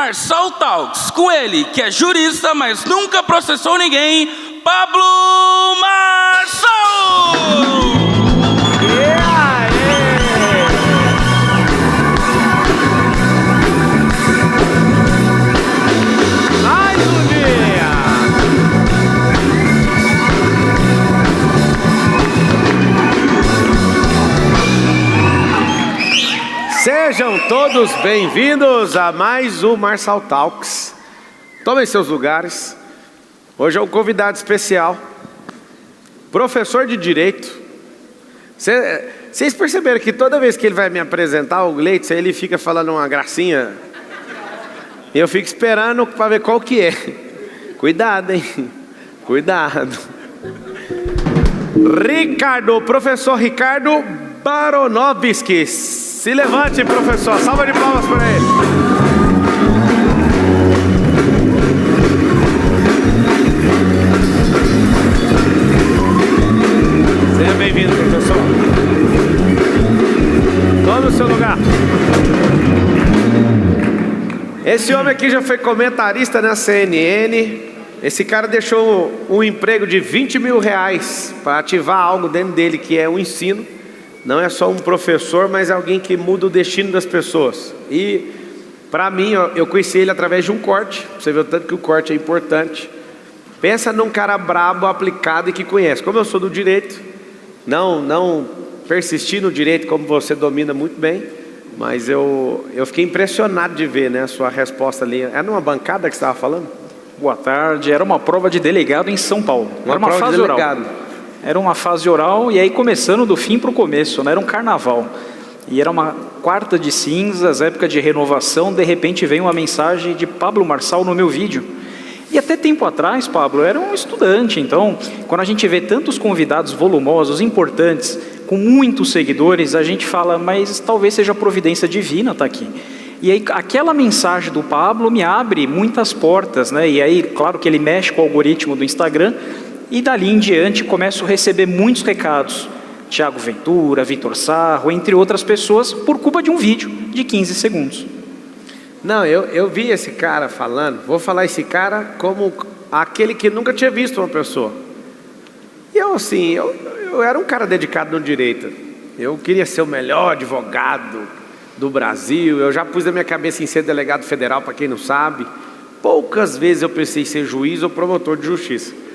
Marçal Talks, com ele, que é jurista, mas nunca processou ninguém, Pablo Marçal! Mais um dia! Sejam todos bem-vindos a mais um Marçal Talks. Tomem seus lugares. Hoje é um convidado especial, professor de Direito. Vocês perceberam que toda vez que ele vai me apresentar, o Gleitson, ele fica falando uma gracinha. E eu fico esperando para ver qual que é. Cuidado, hein? Cuidado. Ricardo, professor Ricardo Baronovski. Se levante, professor. Salva de palmas para ele. Seja bem-vindo, professor. Tome o seu lugar. Esse homem aqui já foi comentarista na CNN. Esse cara deixou um emprego de 20 mil reais para ativar algo dentro dele, que é o ensino. Não é só um professor, mas alguém que muda o destino das pessoas. E, para mim, eu conheci ele através de um corte. Você vê o tanto que o corte é importante. Pensa num cara brabo, aplicado e que conhece. Como eu sou do direito, não persisti no direito como você domina muito bem, mas eu fiquei impressionado de ver, né, a sua resposta ali. Era numa bancada que você estava falando? Boa tarde. Era uma prova de delegado em São Paulo. Era uma fase oral. Era uma fase oral e aí começando do fim para o começo, né? Era um carnaval. E era uma quarta de cinzas, época de renovação. De repente veio uma mensagem de Pablo Marçal no meu vídeo. E até tempo atrás, Pablo, era um estudante. Então, quando a gente vê tantos convidados volumosos, importantes, com muitos seguidores, a gente fala, mas talvez seja providência divina estar aqui. E aí aquela mensagem do Pablo me abre muitas portas, né? E aí, claro que ele mexe com o algoritmo do Instagram. E dali em diante começo a receber muitos recados. Tiago Ventura, Vitor Sarro, entre outras pessoas, por culpa de um vídeo de 15 segundos. Não, eu vi esse cara falando. Vou falar esse cara como aquele que nunca tinha visto uma pessoa. E eu assim, eu era um cara dedicado no direito. Eu queria ser o melhor advogado do Brasil. Eu já pus na minha cabeça em ser delegado federal, para quem não sabe. Poucas vezes eu pensei em ser juiz ou promotor de justiça.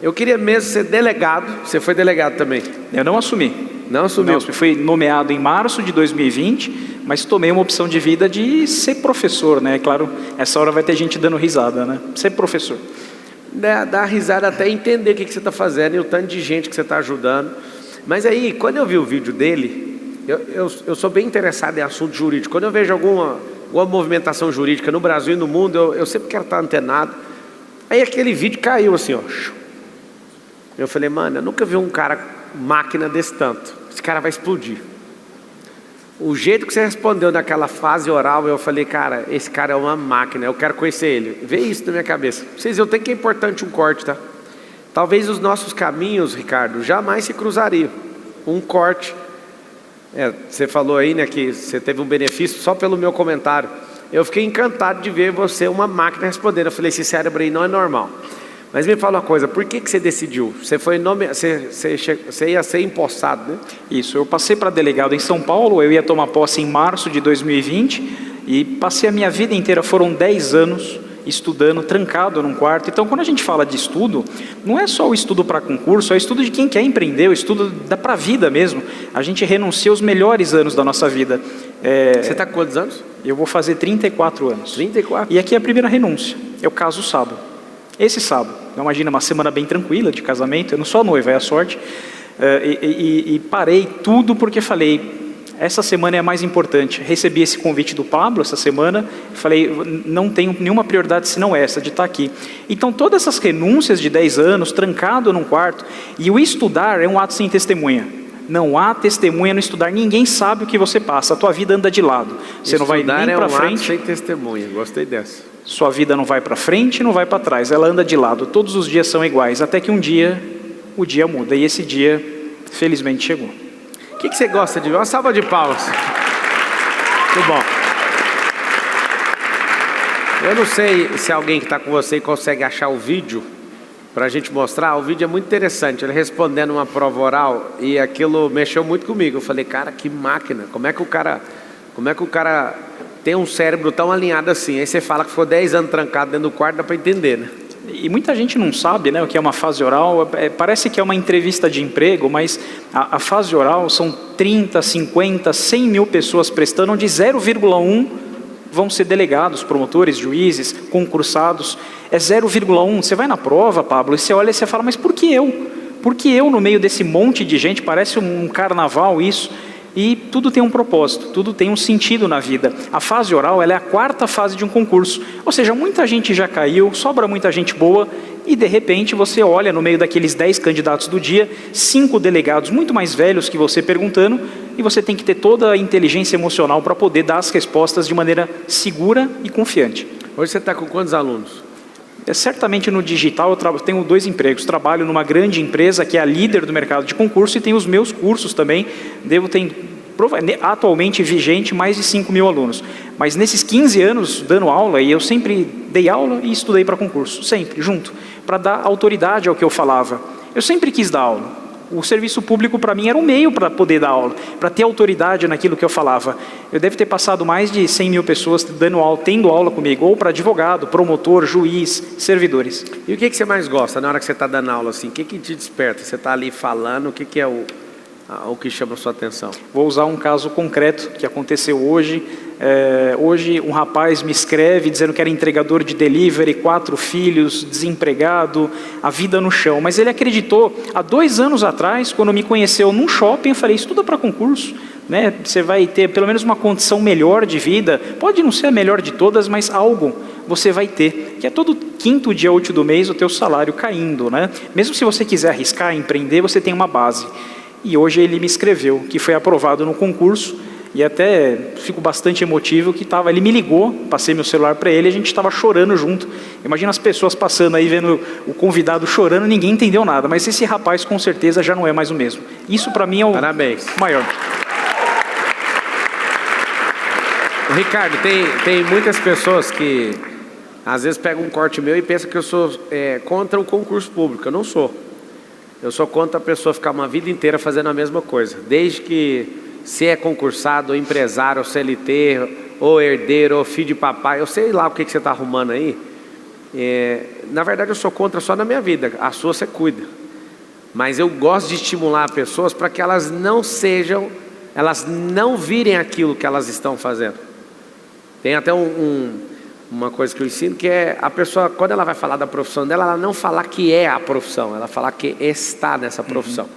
Eu queria mesmo ser delegado. Você foi delegado também? Eu não assumi. Não assumiu? Não, fui nomeado em março de 2020, mas tomei uma opção de vida de ser professor, né? Claro, essa hora vai ter gente dando risada, né? Ser professor. Dá risada até entender o que você está fazendo e o tanto de gente que você está ajudando. Mas aí, quando eu vi o vídeo dele, eu sou bem interessado em assunto jurídico. Quando eu vejo alguma movimentação jurídica no Brasil e no mundo, eu sempre quero estar antenado. Aí aquele vídeo caiu assim, ó. Eu falei, mano, eu nunca vi um cara máquina desse tanto. Esse cara vai explodir. O jeito que você respondeu naquela fase oral, eu falei, cara, esse cara é uma máquina, eu quero conhecer ele. Vê isso na minha cabeça. Vocês viram, tem que é importante um corte, tá? Talvez os nossos caminhos, Ricardo, jamais se cruzariam. Um corte. Você falou aí, né, que você teve um benefício só pelo meu comentário. Eu fiquei encantado de ver você, uma máquina, respondendo. Eu falei, esse cérebro aí não é normal. Mas me fala uma coisa, por que você decidiu? Você ia ser empossado, né? Isso, eu passei para delegado em São Paulo, eu ia tomar posse em março de 2020 e passei a minha vida inteira, foram 10 anos estudando, trancado num quarto. Então, quando a gente fala de estudo, não é só o estudo para concurso, é o estudo de quem quer empreender, o estudo para a vida mesmo. A gente renuncia os melhores anos da nossa vida. Você está com quantos anos? Eu vou fazer 34 anos. 34? E aqui é a primeira renúncia, eu caso sábado. Esse sábado, então imagina uma semana bem tranquila de casamento, eu não sou noiva, é a sorte, e parei tudo porque falei, essa semana é a mais importante. Recebi esse convite do Pablo essa semana, falei, não tenho nenhuma prioridade senão essa, de estar aqui. Então todas essas renúncias de 10 anos, trancado num quarto, e o estudar é um ato sem testemunha. Não há testemunha no estudar, ninguém sabe o que você passa, a tua vida anda de lado. Você não vai nem para frente. Ato sem testemunha, gostei dessa. Sua vida não vai para frente, não vai para trás, ela anda de lado. Todos os dias são iguais, até que um dia, o dia muda. E esse dia, felizmente, chegou. O que você gosta de ver? Uma salva de palmas. Muito bom. Eu não sei se alguém que está com você consegue achar o vídeo para a gente mostrar. O vídeo é muito interessante, ele respondendo uma prova oral, e aquilo mexeu muito comigo. Eu falei, cara, que máquina, como é que o cara tem um cérebro tão alinhado assim? Aí você fala que ficou 10 anos trancado dentro do quarto, dá para entender, né? E muita gente não sabe, né, o que é uma fase oral. Parece que é uma entrevista de emprego, mas a fase oral são 30, 50, 100 mil pessoas prestando, onde 0,1 vão ser delegados, promotores, juízes, concursados. É 0,1. Você vai na prova, Pablo, e você olha e você fala, mas por que eu? Por que eu no meio desse monte de gente? Parece um carnaval isso. E tudo tem um propósito, tudo tem um sentido na vida. A fase oral, ela é a 4ª fase de um concurso. Ou seja, muita gente já caiu, sobra muita gente boa, e de repente você olha no meio daqueles 10 candidatos do dia, 5 delegados muito mais velhos que você perguntando, e você tem que ter toda a inteligência emocional para poder dar as respostas de maneira segura e confiante. Hoje você está com quantos alunos? Certamente no digital eu tenho 2 empregos. Trabalho numa grande empresa que é a líder do mercado de concurso, e tenho os meus cursos também. Devo ter atualmente vigente mais de 5 mil alunos. Mas nesses 15 anos dando aula, e eu sempre dei aula e estudei para concurso, sempre, junto, para dar autoridade ao que eu falava. Eu sempre quis dar aula. O serviço público para mim era um meio para poder dar aula, para ter autoridade naquilo que eu falava. Eu devo ter passado mais de 100 mil pessoas dando aula, tendo aula comigo, ou para advogado, promotor, juiz, servidores. E o que você mais gosta na hora que você está dando aula assim? O que te desperta? Você está ali falando, o que é o que chama a sua atenção? Vou usar um caso concreto que aconteceu hoje. Hoje um rapaz me escreve dizendo que era entregador de delivery, 4 filhos, desempregado, a vida no chão. Mas ele acreditou, há 2 anos atrás, quando me conheceu num shopping, eu falei, estuda para concurso, né? Você vai ter pelo menos uma condição melhor de vida, pode não ser a melhor de todas, mas algo você vai ter, que é todo 5º dia útil do mês o teu salário caindo, né? Mesmo se você quiser arriscar, empreender, você tem uma base. E hoje ele me escreveu que foi aprovado no concurso, e até fico bastante emotivo que ele me ligou, passei meu celular para ele, e a gente estava chorando junto. Imagina as pessoas passando aí, vendo o convidado chorando, ninguém entendeu nada, mas esse rapaz com certeza já não é mais o mesmo. Isso para mim é o Parabéns. Maior. Ricardo, tem muitas pessoas que às vezes pegam um corte meu e pensam que eu sou contra o concurso público. Eu não sou. Eu sou contra a pessoa ficar uma vida inteira fazendo a mesma coisa. Desde que se é concursado, ou empresário, ou CLT, ou herdeiro, ou filho de papai, eu sei lá o que você está arrumando aí. Na verdade eu sou contra só na minha vida, a sua você cuida. Mas eu gosto de estimular pessoas para que elas não virem aquilo que elas estão fazendo. Tem até uma coisa que eu ensino, que é a pessoa, quando ela vai falar da profissão dela, ela não falar que é a profissão, ela falar que está nessa profissão.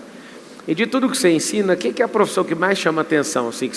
E de tudo que você ensina, o que é a profissão que mais chama atenção, assim,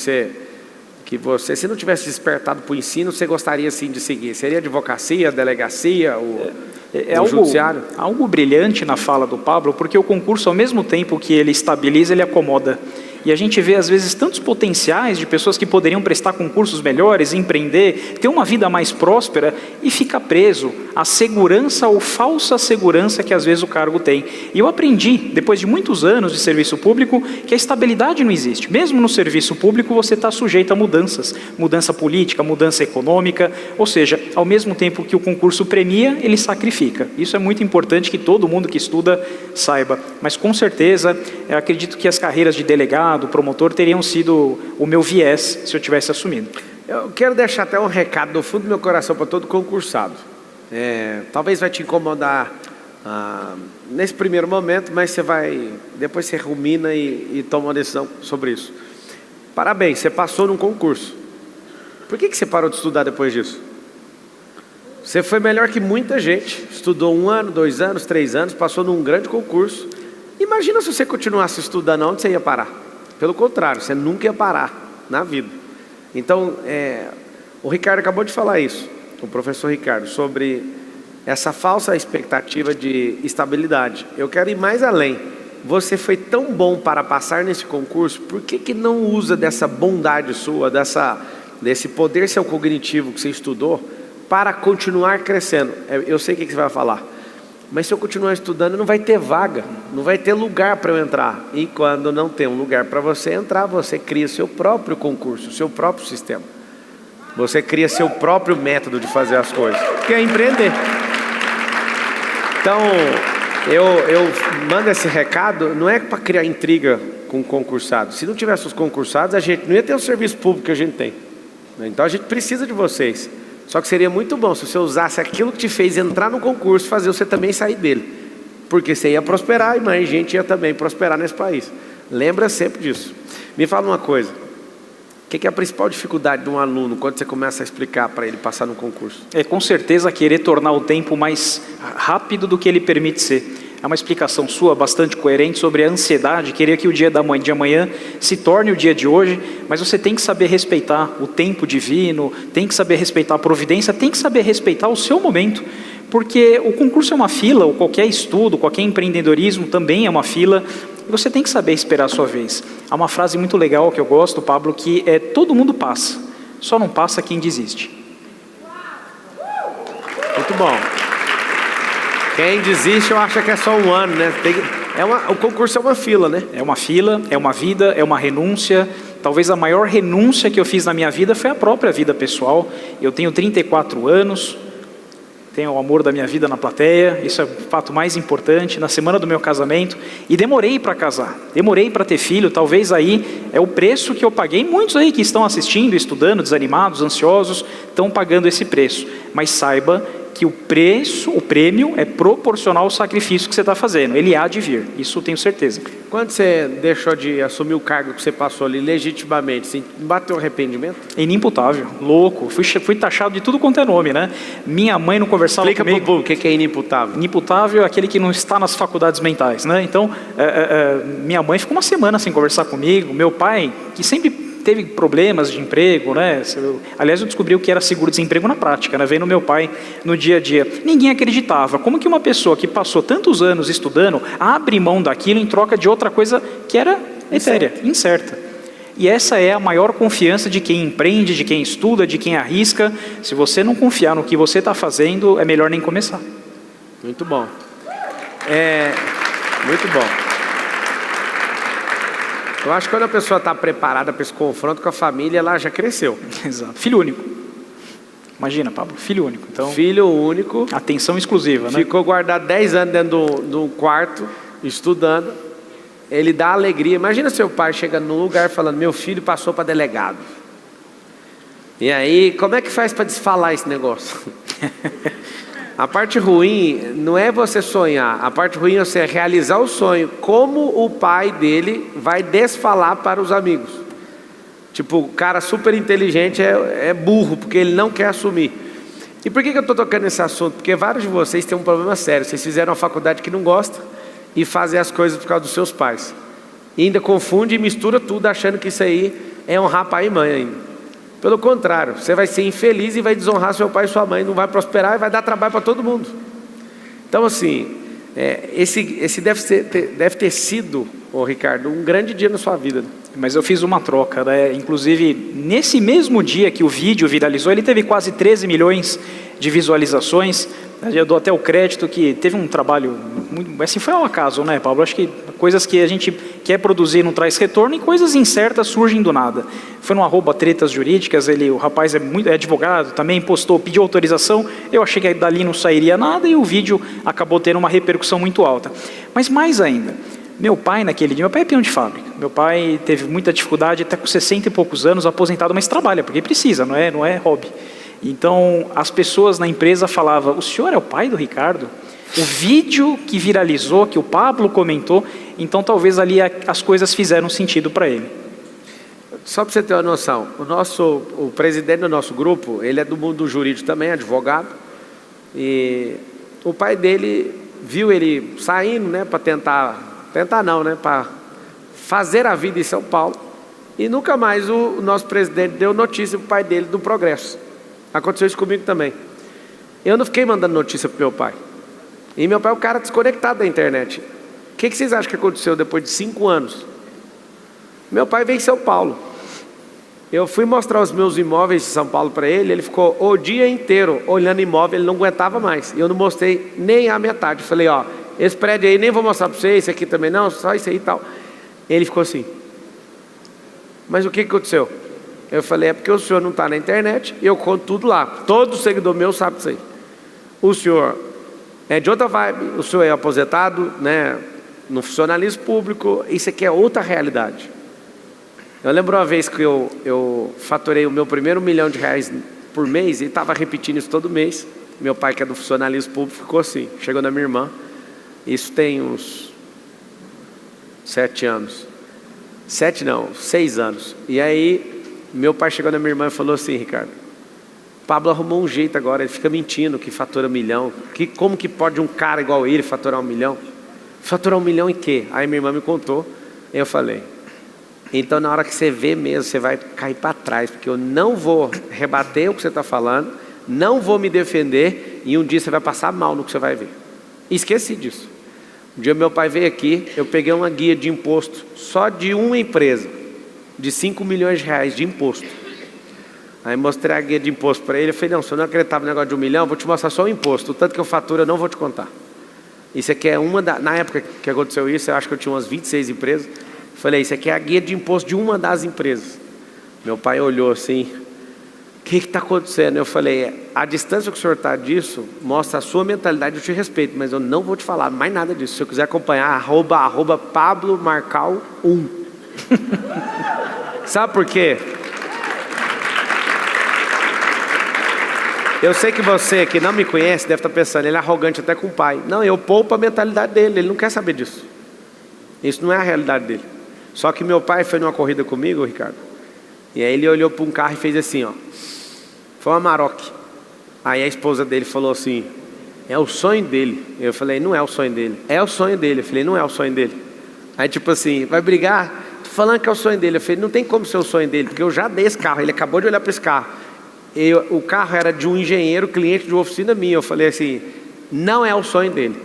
que você, se não tivesse despertado para o ensino, você gostaria assim de seguir? Seria a advocacia, a delegacia, o judiciário? Algo brilhante na fala do Pablo, porque o concurso, ao mesmo tempo que ele estabiliza, ele acomoda. E a gente vê, às vezes, tantos potenciais de pessoas que poderiam prestar concursos melhores, empreender, ter uma vida mais próspera, e fica preso à segurança ou falsa segurança que, às vezes, o cargo tem. E eu aprendi, depois de muitos anos de serviço público, que a estabilidade não existe. Mesmo no serviço público, você está sujeito a mudanças. Mudança política, mudança econômica. Ou seja, ao mesmo tempo que o concurso premia, ele sacrifica. Isso é muito importante que todo mundo que estuda saiba. Mas, com certeza, eu acredito que as carreiras de delegado, do promotor, teriam sido o meu viés se eu tivesse assumido. Eu quero deixar até um recado do fundo do meu coração para todo concursado. Talvez vai te incomodar nesse primeiro momento, mas depois você rumina e toma uma decisão sobre isso. Parabéns, você passou num concurso. Por que você parou de estudar depois disso? Você foi melhor que muita gente, estudou 1 ano, 2 anos, 3 anos, passou num grande concurso. Imagina se você continuasse estudando, onde você ia parar? Pelo contrário, você nunca ia parar na vida. Então, o Ricardo acabou de falar isso, o professor Ricardo, sobre essa falsa expectativa de estabilidade. Eu quero ir mais além. Você foi tão bom para passar nesse concurso, por que não usa dessa bondade sua, desse poder seu cognitivo que você estudou, para continuar crescendo? Eu sei o que você vai falar. Mas se eu continuar estudando, não vai ter vaga, não vai ter lugar para eu entrar. E quando não tem um lugar para você entrar, você cria seu próprio concurso, seu próprio sistema. Você cria seu próprio método de fazer as coisas, que é empreender. Então, eu mando esse recado, não é para criar intriga com concursados. Se não tivesse os concursados, a gente não ia ter o serviço público que a gente tem. Então a gente precisa de vocês. Só que seria muito bom se você usasse aquilo que te fez entrar no concurso, fazer você também sair dele. Porque você ia prosperar e mais gente ia também prosperar nesse país. Lembra sempre disso. Me fala uma coisa. O que é a principal dificuldade de um aluno quando você começa a explicar para ele passar no concurso? É com certeza querer tornar o tempo mais rápido do que ele permite ser. É uma explicação sua bastante coerente sobre a ansiedade, querer que o dia de amanhã se torne o dia de hoje, mas você tem que saber respeitar o tempo divino, tem que saber respeitar a providência, tem que saber respeitar o seu momento, porque o concurso é uma fila, ou qualquer estudo, qualquer empreendedorismo também é uma fila, e você tem que saber esperar a sua vez. Há uma frase muito legal que eu gosto, Pablo, que é: todo mundo passa, só não passa quem desiste. Muito bom. Quem desiste, eu acho que é só um ano, né? O concurso é uma fila, né? É uma fila, é uma vida, é uma renúncia. Talvez a maior renúncia que eu fiz na minha vida foi a própria vida pessoal. Eu tenho 34 anos, tenho o amor da minha vida na plateia, isso é o fato mais importante, na semana do meu casamento, e demorei para casar, demorei para ter filho. Talvez aí é o preço que eu paguei. Muitos aí que estão assistindo, estudando, desanimados, ansiosos, estão pagando esse preço. Mas saiba que o prêmio é proporcional ao sacrifício que você está fazendo. Ele há de vir, isso eu tenho certeza. Quando você deixou de assumir o cargo que você passou ali legitimamente, você bateu arrependimento? Inimputável, louco, fui taxado de tudo quanto é nome, né? Minha mãe não conversava comigo. Explica pro povo o que é inimputável. Inimputável é aquele que não está nas faculdades mentais, né? Então, minha mãe ficou uma semana sem conversar comigo, meu pai, que sempre teve problemas de emprego, né? Aliás, eu descobri o que era seguro-desemprego na prática, né? Vendo meu pai no dia a dia. Ninguém acreditava. Como que uma pessoa que passou tantos anos estudando abre mão daquilo em troca de outra coisa que era etérea, incerta? E essa é a maior confiança de quem empreende, de quem estuda, de quem arrisca. Se você não confiar no que você está fazendo, é melhor nem começar. Muito bom. Muito bom. Eu acho que quando a pessoa está preparada para esse confronto com a família, ela já cresceu. Exato. Filho único. Imagina, Pablo, filho único. Então, filho único. Atenção exclusiva, né? Ficou guardado 10 anos dentro do quarto, estudando. Ele dá alegria. Imagina seu pai chegando num lugar falando: meu filho passou para delegado. E aí, como é que faz para desfalar esse negócio? A parte ruim não é você sonhar, a parte ruim é você realizar o sonho. Como o pai dele vai desfalar para os amigos? Tipo, o cara super inteligente é burro, porque ele não quer assumir. E por que eu estou tocando nesse assunto? Porque vários de vocês têm um problema sério. Vocês fizeram uma faculdade que não gosta e fazem as coisas por causa dos seus pais. E ainda confunde e mistura tudo achando que isso aí é honrar pai e mãe ainda. Pelo contrário, você vai ser infeliz e vai desonrar seu pai e sua mãe, não vai prosperar e vai dar trabalho para todo mundo. Então assim, esse deve ter sido, Ricardo, um grande dia na sua vida. Mas eu fiz uma troca, né? Inclusive, nesse mesmo dia que o vídeo viralizou, ele teve quase 13 milhões de visualizações. Eu dou até o crédito que teve um trabalho, muito, assim, foi ao acaso, né, Pablo? Acho que coisas que a gente quer produzir não traz retorno e coisas incertas surgem do nada. Foi no @tretasjurídicas, o rapaz é advogado, também postou, pediu autorização, eu achei que dali não sairia nada e o vídeo acabou tendo uma repercussão muito alta. Mas mais ainda, meu pai naquele dia, meu pai é peão de fábrica, meu pai teve muita dificuldade, até com 60 e poucos anos, aposentado, mas trabalha, porque precisa, não é hobby. Então, as pessoas na empresa falavam: o senhor é o pai do Ricardo? O vídeo que viralizou, que o Pablo comentou, então talvez ali as coisas fizeram sentido para ele. Só para você ter uma noção, o presidente do nosso grupo, ele é do mundo jurídico também, advogado, e o pai dele viu ele saindo, né, para para fazer a vida em São Paulo, e nunca mais o nosso presidente deu notícia para o pai dele do progresso. Aconteceu isso comigo também. Eu não fiquei mandando notícia para meu pai. E meu pai é um cara desconectado da internet. O que vocês acham que aconteceu depois de 5 anos? Meu pai veio em São Paulo. Eu fui mostrar os meus imóveis de São Paulo para ele. Ele ficou o dia inteiro olhando imóvel. Ele não aguentava mais. E eu não mostrei nem a metade. Falei: ó, esse prédio aí nem vou mostrar para você. Esse aqui também não, só isso aí e tal. Ele ficou assim: mas o que aconteceu? Eu falei, é porque o senhor não está na internet e eu conto tudo lá. Todo seguidor meu sabe disso aí. O senhor é de outra vibe, o senhor é aposentado, né, no funcionalismo público, isso aqui é outra realidade. Eu lembro uma vez que eu faturei o meu primeiro R$1 milhão por mês e estava repetindo isso todo mês. Meu pai, que é do funcionalismo público, ficou assim. Chegou na minha irmã, isso tem uns 7 anos. 7 não, 6 anos. E aí, meu pai chegou na minha irmã e falou assim, Ricardo, Pablo arrumou um jeito agora, ele fica mentindo que fatura 1 milhão. Como que pode um cara igual ele faturar 1 milhão? Faturar 1 milhão em quê? Aí minha irmã me contou, e eu falei, então na hora que você vê mesmo, você vai cair para trás, porque eu não vou rebater o que você está falando, não vou me defender, e um dia você vai passar mal no que você vai ver. E esqueci disso. Um dia meu pai veio aqui, eu peguei uma guia de imposto, só de uma empresa, de R$5 milhões de imposto. Aí mostrei a guia de imposto para ele, eu falei, não, se eu não acreditava no negócio de 1 milhão, vou te mostrar só o imposto, o tanto que eu faturo eu não vou te contar. Isso aqui é na época que aconteceu isso, eu acho que eu tinha umas 26 empresas, eu falei, isso aqui é a guia de imposto de uma das empresas. Meu pai olhou assim, o que está acontecendo? Eu falei, a distância que o senhor está disso mostra a sua mentalidade, eu te respeito, mas eu não vou te falar mais nada disso. Se eu quiser acompanhar, arroba Pablo Marcal 1. Sabe por quê? Eu sei que você que não me conhece deve estar pensando, ele é arrogante até com o pai. Não, eu poupo a mentalidade dele, ele não quer saber disso. Isso não é a realidade dele. Só que meu pai foi numa corrida comigo, Ricardo, e aí ele olhou para um carro e fez assim, ó. Foi uma Amarok. Aí a esposa dele falou assim, é o sonho dele. Eu falei, não é o sonho dele. É o sonho dele. Eu falei, não é o sonho dele. Aí tipo assim, vai brigar? Tô falando que é o sonho dele. Eu falei, não tem como ser o sonho dele, porque eu já dei esse carro. Ele acabou de olhar para esse carro. O carro era de um engenheiro, cliente de uma oficina minha. Eu falei assim, não é o sonho dele.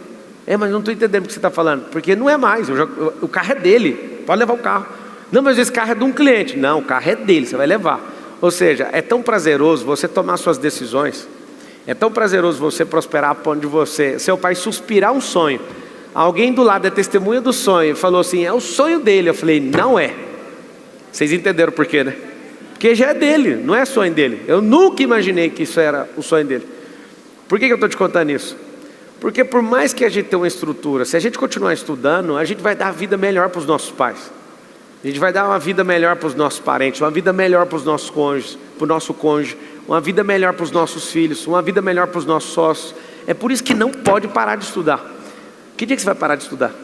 Mas não estou entendendo o que você está falando. Porque não é mais, o carro é dele. Pode levar o carro. Não, mas esse carro é de um cliente. Não, o carro é dele, você vai levar. Ou seja, é tão prazeroso você tomar suas decisões, é tão prazeroso você prosperar a ponto de você, seu pai suspirar um sonho, alguém do lado é testemunha do sonho, falou assim, é o sonho dele. Eu falei, não é. Vocês entenderam por quê, né? Porque já é dele, não é sonho dele. Eu nunca imaginei que isso era o sonho dele. Por que eu estou te contando isso? Porque por mais que a gente tenha uma estrutura, se a gente continuar estudando, a gente vai dar a vida melhor para os nossos pais. A gente vai dar uma vida melhor para os nossos parentes, uma vida melhor para os nossos cônjuges, para o nosso cônjuge, uma vida melhor para os nossos filhos, uma vida melhor para os nossos sócios. É por isso que não pode parar de estudar. Que dia que você vai parar de estudar?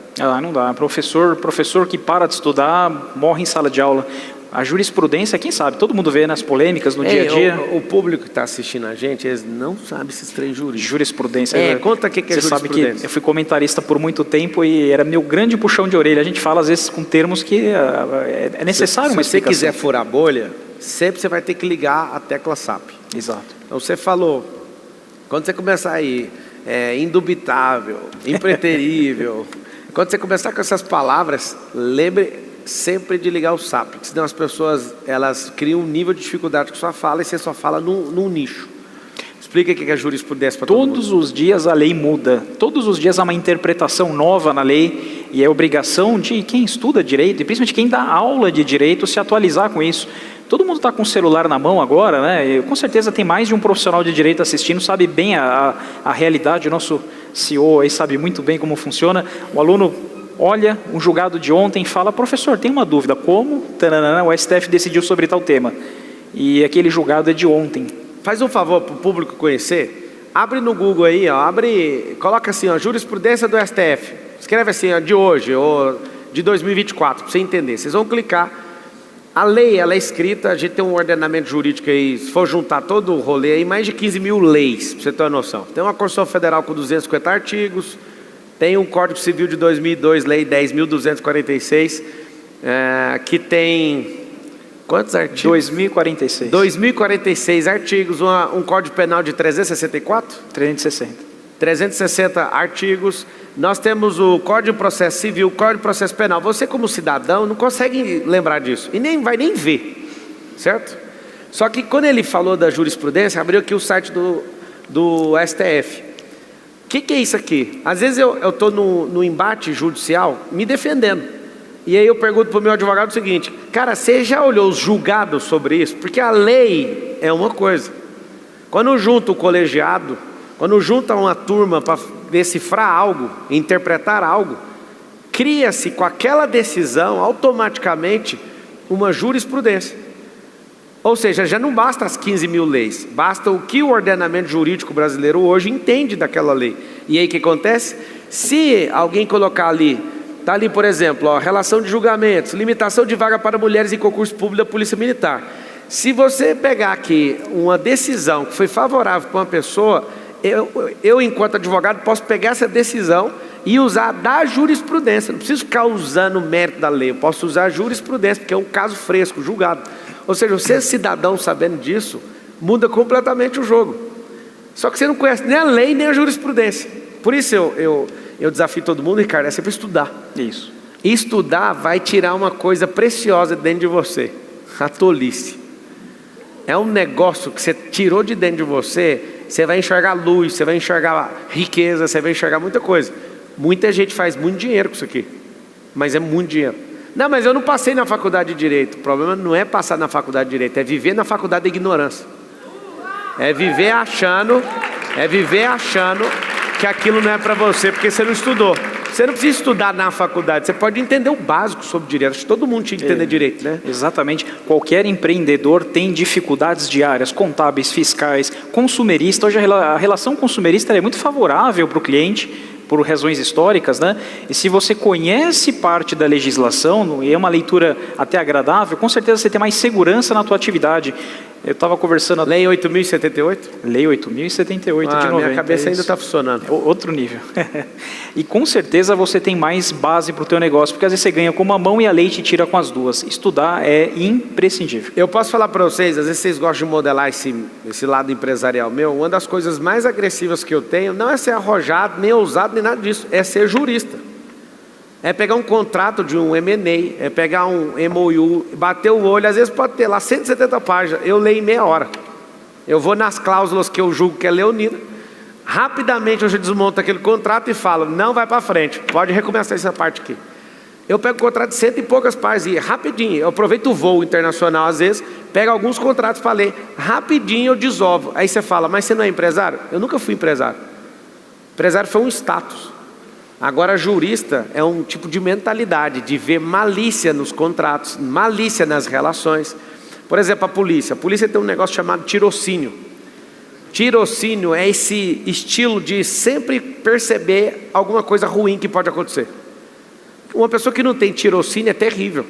Não dá. Professor que para de estudar morre em sala de aula. A jurisprudência, quem sabe? Todo mundo vê nas polêmicas, no dia a dia. O público que está assistindo a gente, eles não sabem esses três jurídicos. Jurisprudência. Conta o que é jurisprudência. Você sabe que eu fui comentarista por muito tempo e era meu grande puxão de orelha. A gente fala às vezes com termos que é necessário uma explicação. Se você quiser furar a bolha, sempre você vai ter que ligar a tecla SAP. Exato. Então você falou, quando você começar aí, indubitável, impreterível, quando você começar com essas palavras, lembre sempre de ligar o SAP, porque senão as pessoas elas criam um nível de dificuldade com sua fala e você só fala num nicho. Explica o que é jurisprudência para todo mundo. Todos os dias a lei muda, todos os dias há uma interpretação nova na lei e é obrigação de quem estuda direito e principalmente quem dá aula de direito se atualizar com isso. Todo mundo está com o celular na mão agora, né? E com certeza tem mais de um profissional de direito assistindo, sabe bem a realidade. O nosso CEO aí sabe muito bem como funciona. O aluno olha o julgado de ontem e fala, professor, tem uma dúvida, como? Taranana, o STF decidiu sobre tal tema. E aquele julgado é de ontem. Faz um favor para o público conhecer, abre no Google aí, ó, coloca assim, ó, jurisprudência do STF. Escreve assim, ó, de hoje, ou de 2024, para você entender. Vocês vão clicar. A lei, ela é escrita, a gente tem um ordenamento jurídico aí, se for juntar todo o rolê aí, mais de 15 mil leis, para você ter uma noção. Tem uma Constituição Federal com 250 artigos, tem um Código Civil de 2002, Lei 10.246, que tem quantos artigos? 2046. 2046 artigos, um Código Penal de 364? 360 artigos. Nós temos o Código de Processo Civil, o Código de Processo Penal. Você como cidadão não consegue lembrar disso e nem vai nem ver, certo? Só que quando ele falou da jurisprudência, abriu aqui o site do STF. O que é isso aqui? Às vezes eu estou no embate judicial me defendendo. E aí eu pergunto para o meu advogado o seguinte: cara, você já olhou os julgados sobre isso? Porque a lei é uma coisa. Quando junta o colegiado, quando junta uma turma para decifrar algo, interpretar algo, cria-se com aquela decisão automaticamente uma jurisprudência. Ou seja, já não basta as 15 mil leis, basta o que o ordenamento jurídico brasileiro hoje entende daquela lei. E aí o que acontece? Se alguém colocar ali, está ali, por exemplo, ó, relação de julgamentos, limitação de vaga para mulheres em concurso público da Polícia Militar. Se você pegar aqui uma decisão que foi favorável para uma pessoa, eu enquanto advogado posso pegar essa decisão e usar da jurisprudência. Não preciso ficar usando o mérito da lei, eu posso usar a jurisprudência, porque é um caso fresco, julgado. Ou seja, você cidadão sabendo disso, muda completamente o jogo. Só que você não conhece nem a lei, nem a jurisprudência. Por isso eu desafio todo mundo, Ricardo, é sempre estudar. Isso. E estudar vai tirar uma coisa preciosa dentro de você, a tolice. É um negócio que você tirou de dentro de você, você vai enxergar luz, você vai enxergar riqueza, você vai enxergar muita coisa. Muita gente faz muito dinheiro com isso aqui, mas é muito dinheiro. Não, mas eu não passei na faculdade de Direito. O problema não é passar na faculdade de Direito, é viver na faculdade da ignorância. É viver achando que aquilo não é para você, porque você não estudou. Você não precisa estudar na faculdade, você pode entender o básico sobre direito. Acho que todo mundo tinha que entender direito, né? Exatamente. Qualquer empreendedor tem dificuldades diárias, contábeis, fiscais, consumerista. Hoje a relação consumerista é muito favorável para o cliente, por razões históricas, né? E se você conhece parte da legislação, e é uma leitura até agradável, com certeza você tem mais segurança na tua atividade. Eu estava conversando... Lei 8.078? Lei 8.078 de 90. Minha cabeça ainda está funcionando. Outro nível. E com certeza você tem mais base para o teu negócio, porque às vezes você ganha com uma mão e a lei te tira com as duas. Estudar é imprescindível. Eu posso falar para vocês, às vezes vocês gostam de modelar esse lado empresarial meu, uma das coisas mais agressivas que eu tenho não é ser arrojado, nem ousado, nem nada disso, é ser jurista. É pegar um contrato de um M&A, é pegar um MOU, bater o olho, às vezes pode ter lá 170 páginas, eu leio em meia hora. Eu vou nas cláusulas que eu julgo que é leonina, rapidamente eu já desmonto aquele contrato e falo, não vai para frente, pode recomeçar essa parte aqui. Eu pego o contrato de 100 e poucas páginas e rapidinho, eu aproveito o voo internacional às vezes, pego alguns contratos para ler, rapidinho eu desovo. Aí você fala, mas você não é empresário? Eu nunca fui empresário. Empresário foi um status. Agora jurista é um tipo de mentalidade, de ver malícia nos contratos, malícia nas relações. Por exemplo, a polícia tem um negócio chamado tirocínio. Tirocínio é esse estilo de sempre perceber alguma coisa ruim que pode acontecer. Uma pessoa que não tem tirocínio é terrível.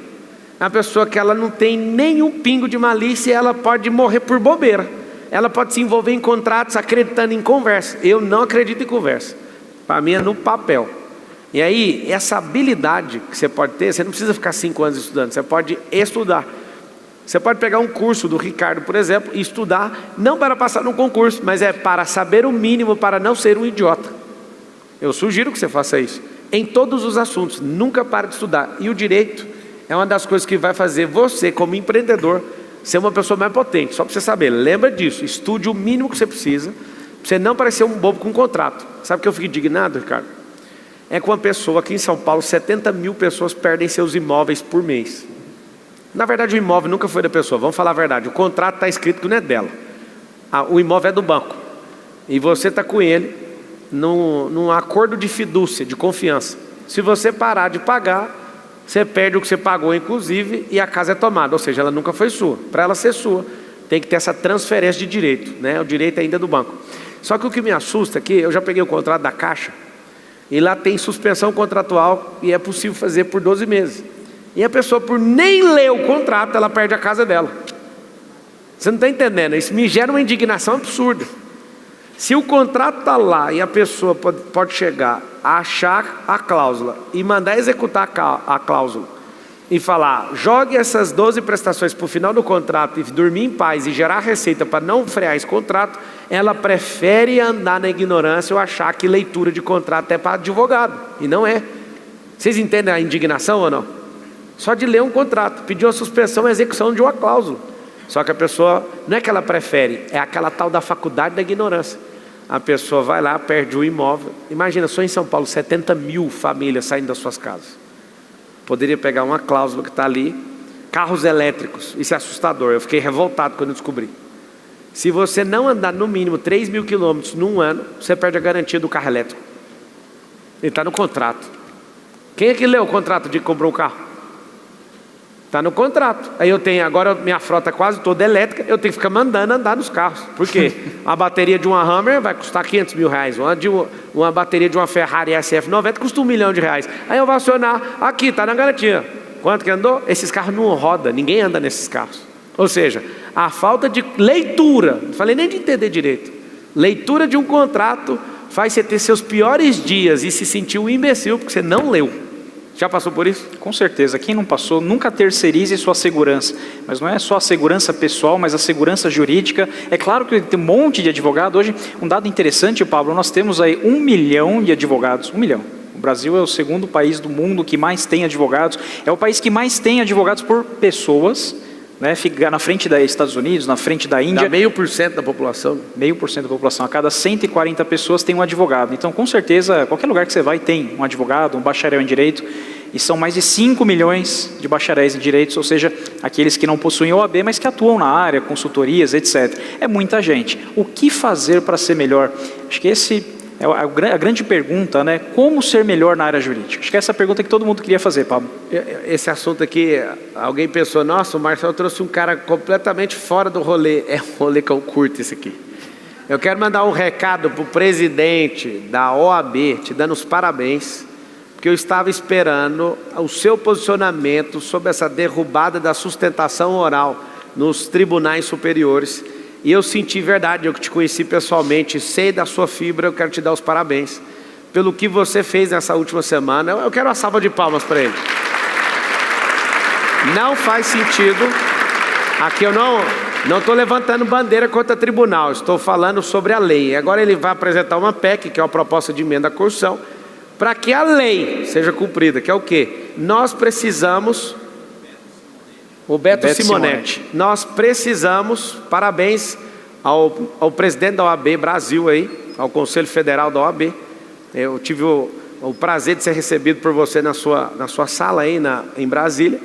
É uma pessoa que ela não tem nenhum pingo de malícia e ela pode morrer por bobeira. Ela pode se envolver em contratos acreditando em conversa. Eu não acredito em conversa. Para mim é no papel. E aí, essa habilidade que você pode ter, você não precisa ficar 5 anos estudando, você pode estudar. Você pode pegar um curso do Ricardo, por exemplo, e estudar, não para passar num concurso, mas é para saber o mínimo para não ser um idiota. Eu sugiro que você faça isso. Em todos os assuntos, nunca pare de estudar. E o direito é uma das coisas que vai fazer você, como empreendedor, ser uma pessoa mais potente. Só para você saber, lembra disso, estude o mínimo que você precisa, para você não parecer um bobo com um contrato. Sabe o que eu fico indignado, Ricardo? É com uma pessoa, aqui em São Paulo, 70 mil pessoas perdem seus imóveis por mês. Na verdade, o imóvel nunca foi da pessoa, vamos falar a verdade. O contrato está escrito que não é dela. O imóvel é do banco. E você está com ele num acordo de fidúcia, de confiança. Se você parar de pagar, você perde o que você pagou, inclusive, e a casa é tomada. Ou seja, ela nunca foi sua. Para ela ser sua, tem que ter essa transferência de direito, né? O direito ainda é do banco. Só que o que me assusta é que eu já peguei o contrato da Caixa, e lá tem suspensão contratual e é possível fazer por 12 meses. E a pessoa, por nem ler o contrato, ela perde a casa dela. Você não está entendendo? Isso me gera uma indignação absurda. Se o contrato está lá e a pessoa pode chegar a achar a cláusula e mandar executar a cláusula e falar, jogue essas 12 prestações para o final do contrato e dormir em paz e gerar receita para não frear esse contrato, ela prefere andar na ignorância ou achar que leitura de contrato é para advogado, e não é. Vocês entendem a indignação ou não? Só de ler um contrato, pedir uma suspensão e execução de uma cláusula. Só que a pessoa, não é que ela prefere, é aquela tal da faculdade da ignorância. A pessoa vai lá, perde o imóvel. Imagina, só em São Paulo, 70 mil famílias saindo das suas casas. poderia pegar uma cláusula que está ali, carros elétricos. Isso é assustador, eu fiquei revoltado quando eu descobri. Se você não andar no mínimo 3.000 quilômetros num ano, você perde a garantia do carro elétrico. Ele está no contrato. Quem é que leu o contrato de que comprou um carro? Está no contrato. Aí eu tenho, agora minha frota é quase toda elétrica, eu tenho que ficar mandando andar nos carros. Por quê? A bateria de uma Hummer vai custar 500 mil reais. Uma bateria de uma Ferrari SF90 custa R$1 milhão. Aí eu vou acionar, aqui, está na garantia. Quanto que andou? Esses carros não rodam, ninguém anda nesses carros. Ou seja, a falta de leitura, não falei nem de entender direito, leitura de um contrato faz você ter seus piores dias e se sentir um imbecil porque você não leu. Já passou por isso? Com certeza, quem não passou, nunca terceirize sua segurança. Mas não é só a segurança pessoal, mas a segurança jurídica. É claro que tem um monte de advogado. Hoje, um dado interessante, Pablo, nós temos aí 1 milhão de advogados. 1 milhão. O Brasil é o segundo país do mundo que mais tem advogados. É o país que mais tem advogados por pessoas, né? Fica na frente dos Estados Unidos, na frente da Índia. Dá 0,5% da população. 0,5% da população. A cada 140 pessoas tem um advogado. Então, com certeza, qualquer lugar que você vai tem um advogado, um bacharel em direito. E são mais de 5 milhões de bacharéis em direitos, ou seja, aqueles que não possuem OAB, mas que atuam na área, consultorias, etc. É muita gente. O que fazer para ser melhor? Acho que esse é a grande pergunta, né? Como ser melhor na área jurídica? Acho que essa é a pergunta que todo mundo queria fazer, Pablo. Esse assunto aqui, alguém pensou, nossa, o Marcelo trouxe um cara completamente fora do rolê. É um rolê que eu curto esse aqui. Eu quero mandar um recado para o presidente da OAB, te dando os parabéns, porque eu estava esperando o seu posicionamento sobre essa derrubada da sustentação oral nos tribunais superiores. E eu senti verdade, eu que te conheci pessoalmente, sei da sua fibra, eu quero te dar os parabéns pelo que você fez nessa última semana. Eu quero uma salva de palmas para ele. Não faz sentido, aqui eu não estou levantando bandeira contra tribunal, estou falando sobre a lei. Agora ele vai apresentar uma PEC, que é uma proposta de emenda à Constituição, para que a lei seja cumprida, que é o quê? Nós precisamos... O Beto Simonetti. Nós precisamos, parabéns ao presidente da OAB Brasil aí, ao Conselho Federal da OAB. Eu tive o prazer de ser recebido por você na sua sala aí em Brasília.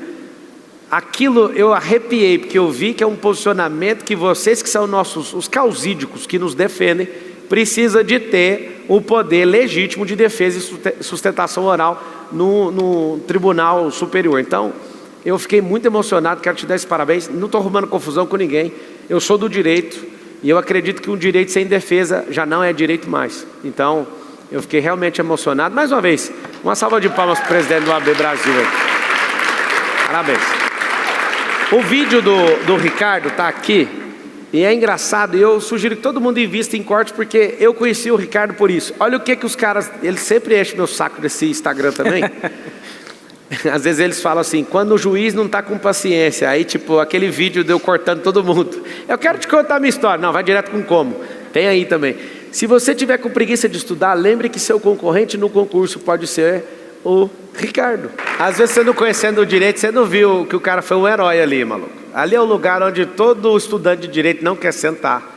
Aquilo eu arrepiei, porque eu vi que é um posicionamento que vocês que são os causídicos que nos defendem, precisa de ter o poder legítimo de defesa e sustentação oral no Tribunal Superior. Então, eu fiquei muito emocionado, quero te dar esse parabéns. Não estou arrumando confusão com ninguém. Eu sou do direito e eu acredito que um direito sem defesa já não é direito mais. Então, eu fiquei realmente emocionado. Mais uma vez, uma salva de palmas para o presidente do OAB Brasil. Parabéns. O vídeo do Ricardo está aqui e é engraçado. E eu sugiro que todo mundo invista em corte, porque eu conheci o Ricardo por isso. Olha o que os caras... Eles sempre enchem meu saco desse Instagram também. Às vezes eles falam assim, quando o juiz não está com paciência, aí tipo, aquele vídeo de eu cortando todo mundo. Eu quero te contar a minha história. Não, vai direto com como. Tem aí também. Se você tiver com preguiça de estudar, lembre que seu concorrente no concurso pode ser o Ricardo. Às vezes você não conhecendo o direito, você não viu que o cara foi um herói ali, maluco. Ali é o lugar onde todo estudante de direito não quer sentar.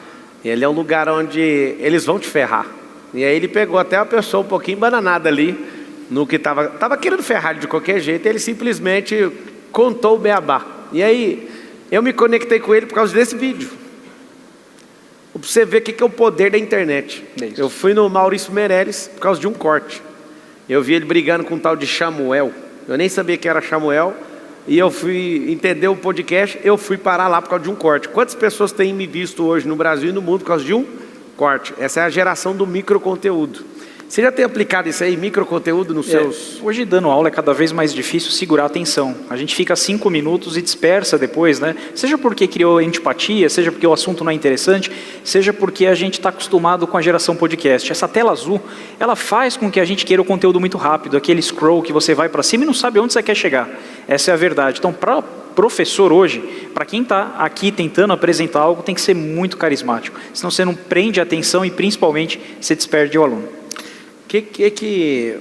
Ele é um lugar onde eles vão te ferrar. E aí ele pegou até uma pessoa um pouquinho bananada ali, no que estava querendo ferrar de qualquer jeito. Ele simplesmente contou o beabá. E aí eu me conectei com ele por causa desse vídeo, para você ver o que é o poder da internet. Eu fui no Maurício Meirelles por causa de um corte. Eu vi ele brigando com um tal de Samuel. Eu nem sabia que era Samuel. E eu fui entender o podcast. Eu fui parar lá por causa de um corte. Quantas pessoas têm me visto hoje no Brasil e no mundo por causa de um corte? Essa é a geração do microconteúdo. Você já tem aplicado isso aí, microconteúdo nos seus... Hoje, dando aula, é cada vez mais difícil segurar a atenção. A gente fica 5 minutos e dispersa depois, né? Seja porque criou antipatia, seja porque o assunto não é interessante, seja porque a gente está acostumado com a geração podcast. Essa tela azul, ela faz com que a gente queira o conteúdo muito rápido, aquele scroll que você vai para cima e não sabe onde você quer chegar. Essa é a verdade. Então, para professor hoje, para quem está aqui tentando apresentar algo, tem que ser muito carismático. Senão você não prende a atenção e, principalmente, você desperde o aluno. O que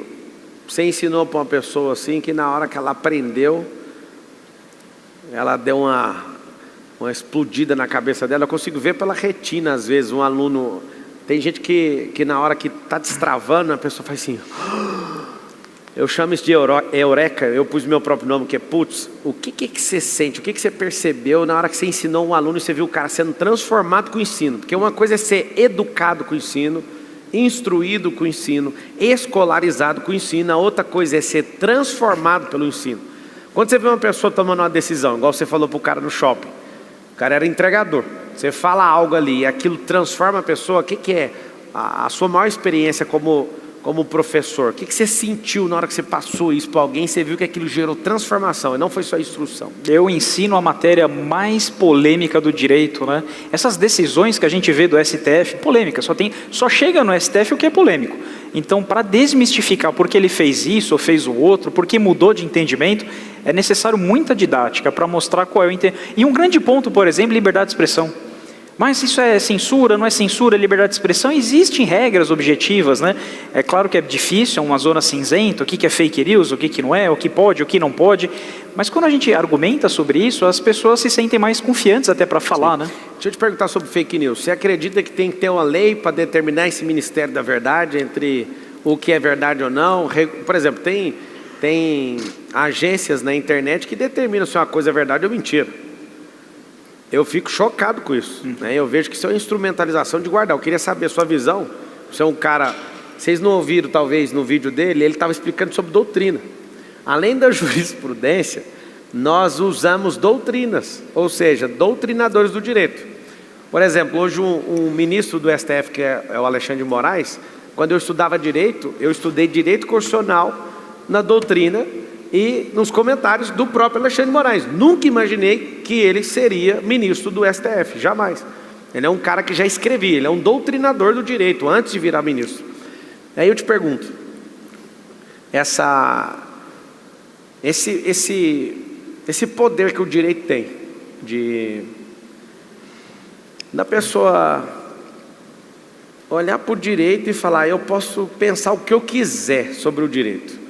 você ensinou para uma pessoa assim, que na hora que ela aprendeu, ela deu uma explodida na cabeça dela? Eu consigo ver pela retina, às vezes, um aluno... Tem gente que na hora que está destravando, a pessoa faz assim... Eu chamo isso de eureka, eu pus meu próprio nome, que é putz. O que você sente, o que você percebeu na hora que você ensinou um aluno e você viu o cara sendo transformado com o ensino? Porque uma coisa é ser educado com o ensino, instruído com o ensino, escolarizado com o ensino, a outra coisa é ser transformado pelo ensino. Quando você vê uma pessoa tomando uma decisão, igual você falou para o cara no shopping, o cara era entregador, você fala algo ali e aquilo transforma a pessoa, o que é a sua maior experiência como professor? O que você sentiu na hora que você passou isso para alguém, você viu que aquilo gerou transformação e não foi só instrução? Eu ensino a matéria mais polêmica do direito, né? Essas decisões que a gente vê do STF, polêmica, só chega no STF o que é polêmico. Então, para desmistificar por que ele fez isso ou fez o outro, por que mudou de entendimento, é necessário muita didática para mostrar qual é o entendimento. E um grande ponto, por exemplo, liberdade de expressão. Mas isso é censura, não é censura, liberdade de expressão? Existem regras objetivas, né? É claro que é difícil, é uma zona cinzenta, o que é fake news, o que não é, o que pode, o que não pode. Mas quando a gente argumenta sobre isso, as pessoas se sentem mais confiantes até para falar, né? Deixa eu te perguntar sobre fake news. Você acredita que tem que ter uma lei para determinar esse Ministério da Verdade entre o que é verdade ou não? Por exemplo, tem agências na internet que determinam se uma coisa é verdade ou mentira. Eu fico chocado com isso, né? Eu vejo que isso é uma instrumentalização de guardar. Eu queria saber a sua visão. Você é um cara... Vocês não ouviram, talvez, no vídeo dele, ele estava explicando sobre doutrina. Além da jurisprudência, nós usamos doutrinas, ou seja, doutrinadores do direito. Por exemplo, hoje um ministro do STF, que é o Alexandre de Moraes, quando eu estudava direito, eu estudei direito constitucional na doutrina e nos comentários do próprio Alexandre de Moraes. Nunca imaginei que ele seria ministro do STF, jamais. Ele é um cara que já escrevia, ele é um doutrinador do direito, antes de virar ministro. Aí eu te pergunto, esse poder que o direito tem, da pessoa olhar para o direito e falar, eu posso pensar o que eu quiser sobre o direito.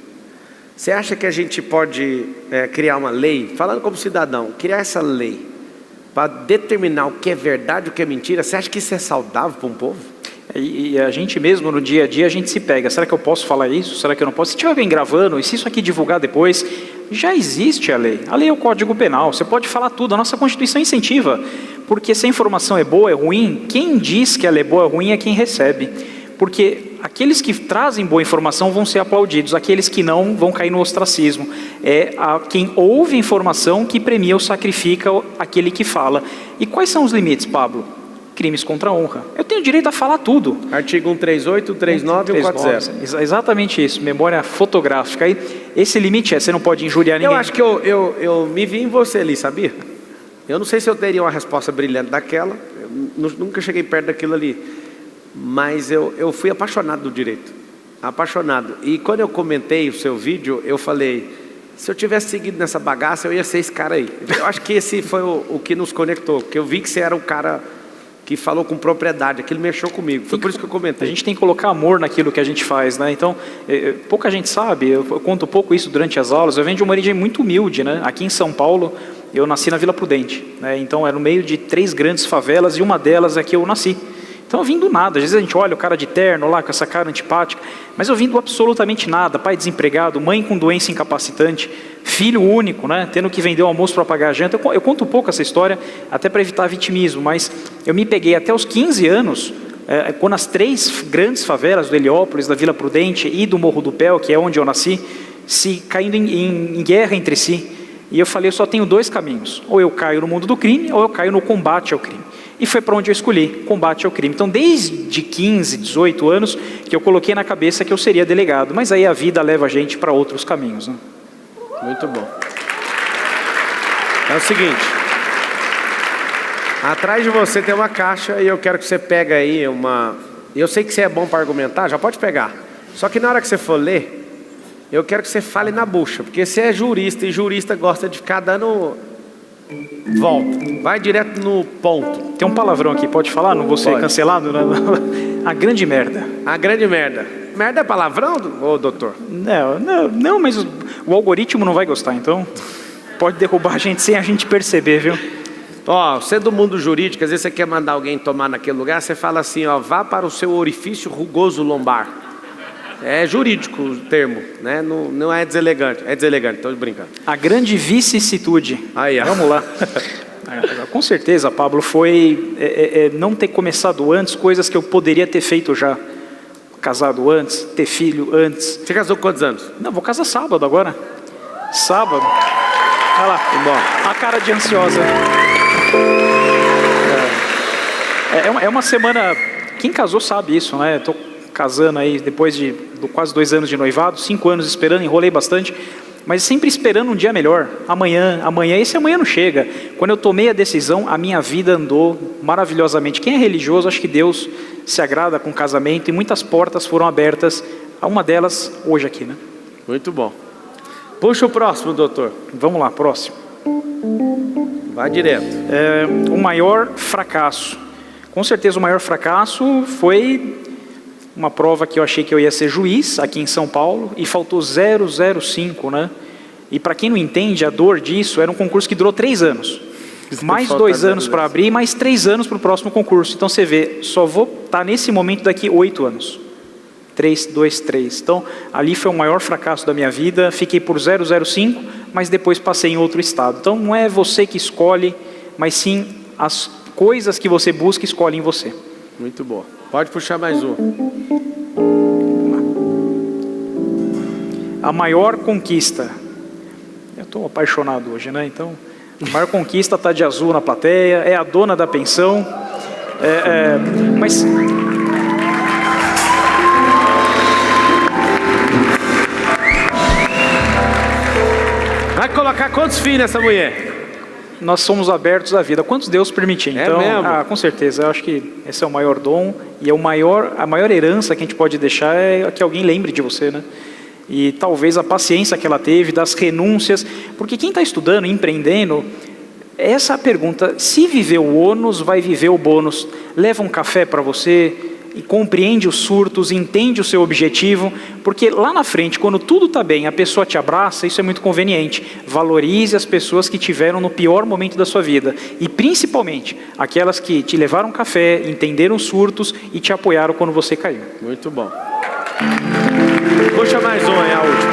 Você acha que a gente pode criar uma lei, falando como cidadão, criar essa lei para determinar o que é verdade e o que é mentira? Você acha que isso é saudável para um povo? E a gente mesmo no dia a dia a gente se pega, será que eu posso falar isso? Será que eu não posso? Se tiver alguém gravando, e se isso aqui divulgar depois, já existe a lei é o Código Penal, você pode falar tudo, a nossa Constituição incentiva, porque se a informação é boa, é ruim, quem diz que ela é boa, é ruim é quem recebe, porque aqueles que trazem boa informação vão ser aplaudidos, aqueles que não vão cair no ostracismo. É quem ouve informação que premia ou sacrifica aquele que fala. E quais são os limites, Pablo? Crimes contra a honra. Eu tenho direito a falar tudo. Artigo 138, 139 e 140. Exatamente isso, memória fotográfica. Aí, esse limite você não pode injuriar ninguém. Eu acho que eu me vi em você ali, sabia? Eu não sei se eu teria uma resposta brilhante daquela, eu nunca cheguei perto daquilo ali. Mas eu fui apaixonado do direito, apaixonado. E quando eu comentei o seu vídeo, eu falei, se eu tivesse seguido nessa bagaça, eu ia ser esse cara aí. Eu acho que esse foi o que nos conectou, porque eu vi que você era o cara que falou com propriedade, aquilo mexeu comigo, foi por isso que eu comentei. A gente tem que colocar amor naquilo que a gente faz, né? Então, pouca gente sabe, eu conto um pouco isso durante as aulas, eu venho de uma origem muito humilde, né? Aqui em São Paulo, eu nasci na Vila Prudente, né? Então era no meio de 3 grandes favelas, e uma delas é que eu nasci. Então eu vim do nada, às vezes a gente olha o cara de terno lá com essa cara antipática, mas eu vim do absolutamente nada, pai desempregado, mãe com doença incapacitante, filho único, né, tendo que vender o almoço para pagar a janta. Eu conto um pouco essa história, até para evitar vitimismo, mas eu me peguei até os 15 anos, quando as 3 grandes favelas do Heliópolis, da Vila Prudente e do Morro do Pel, que é onde eu nasci, se caindo em guerra entre si. E eu falei, eu só tenho 2 caminhos, ou eu caio no mundo do crime, ou eu caio no combate ao crime. E foi para onde eu escolhi, combate ao crime. Então, desde 15, 18 anos, que eu coloquei na cabeça que eu seria delegado. Mas aí a vida leva a gente para outros caminhos, né? Muito bom. É o seguinte, atrás de você tem uma caixa e eu quero que você pegue aí uma... Eu sei que você é bom para argumentar, já pode pegar. Só que na hora que você for ler, eu quero que você fale na bucha, porque você é jurista e jurista gosta de ficar dando... Volta, vai direto no ponto. Tem um palavrão aqui, pode falar? Não vou ser cancelado? A grande merda. A grande merda. Merda é palavrão, ô doutor? Não, mas o algoritmo não vai gostar, então pode derrubar a gente sem a gente perceber, viu? Ó, você é do mundo jurídico, às vezes você quer mandar alguém tomar naquele lugar, você fala assim, ó, vá para o seu orifício rugoso lombar. É jurídico o termo, né? Não é deselegante. É deselegante, estou brincando. A grande vicissitude. Aí, ó. Vamos lá. Com certeza, Pablo, foi não ter começado antes coisas que eu poderia ter feito já. Casado antes, ter filho antes. Você casou com quantos anos? Não, vou casar sábado agora. Sábado. Olha lá, a cara de ansiosa. É uma semana... Quem casou sabe isso, né? Estou casando aí depois de quase 2 anos de noivado, 5 anos esperando, enrolei bastante, mas sempre esperando um dia melhor. Amanhã, esse amanhã não chega. Quando eu tomei a decisão, a minha vida andou maravilhosamente. Quem é religioso, acho que Deus se agrada com o casamento e muitas portas foram abertas. Uma delas, hoje aqui, né? Muito bom. Puxa o próximo, doutor. Vamos lá, próximo. Vai direto. O maior fracasso. Com certeza o maior fracasso foi uma prova que eu achei que eu ia ser juiz aqui em São Paulo e faltou 0,05, né? E para quem não entende a dor disso, era um concurso que durou 3 anos. Mais 2 anos para abrir, mais 3 anos para o próximo concurso. Então você vê, só vou estar nesse momento daqui 8 anos. 3, 2, 3. Então ali foi o maior fracasso da minha vida. Fiquei por 0,05, mas depois passei em outro estado. Então não é você que escolhe, mas sim as coisas que você busca escolhem você. Muito bom. Pode puxar mais um. A maior conquista. Eu estou apaixonado hoje, né? Então, a maior conquista está de azul na plateia, é a dona da pensão. Mas... Vai colocar quantos filhos nessa mulher? Nós somos abertos à vida, quantos Deus permitir. Então, com certeza, eu acho que esse é o maior dom e a maior herança que a gente pode deixar é que alguém lembre de você, né? E talvez a paciência que ela teve, das renúncias, porque quem está estudando, empreendendo, essa é a pergunta: se viver o ônus, vai viver o bônus. Leva um café para você e compreende os surtos, entende o seu objetivo, porque lá na frente, quando tudo está bem, a pessoa te abraça, isso é muito conveniente. Valorize as pessoas que tiveram no pior momento da sua vida, e principalmente aquelas que te levaram café, entenderam os surtos e te apoiaram quando você caiu. Muito bom. Puxa mais um, é a última.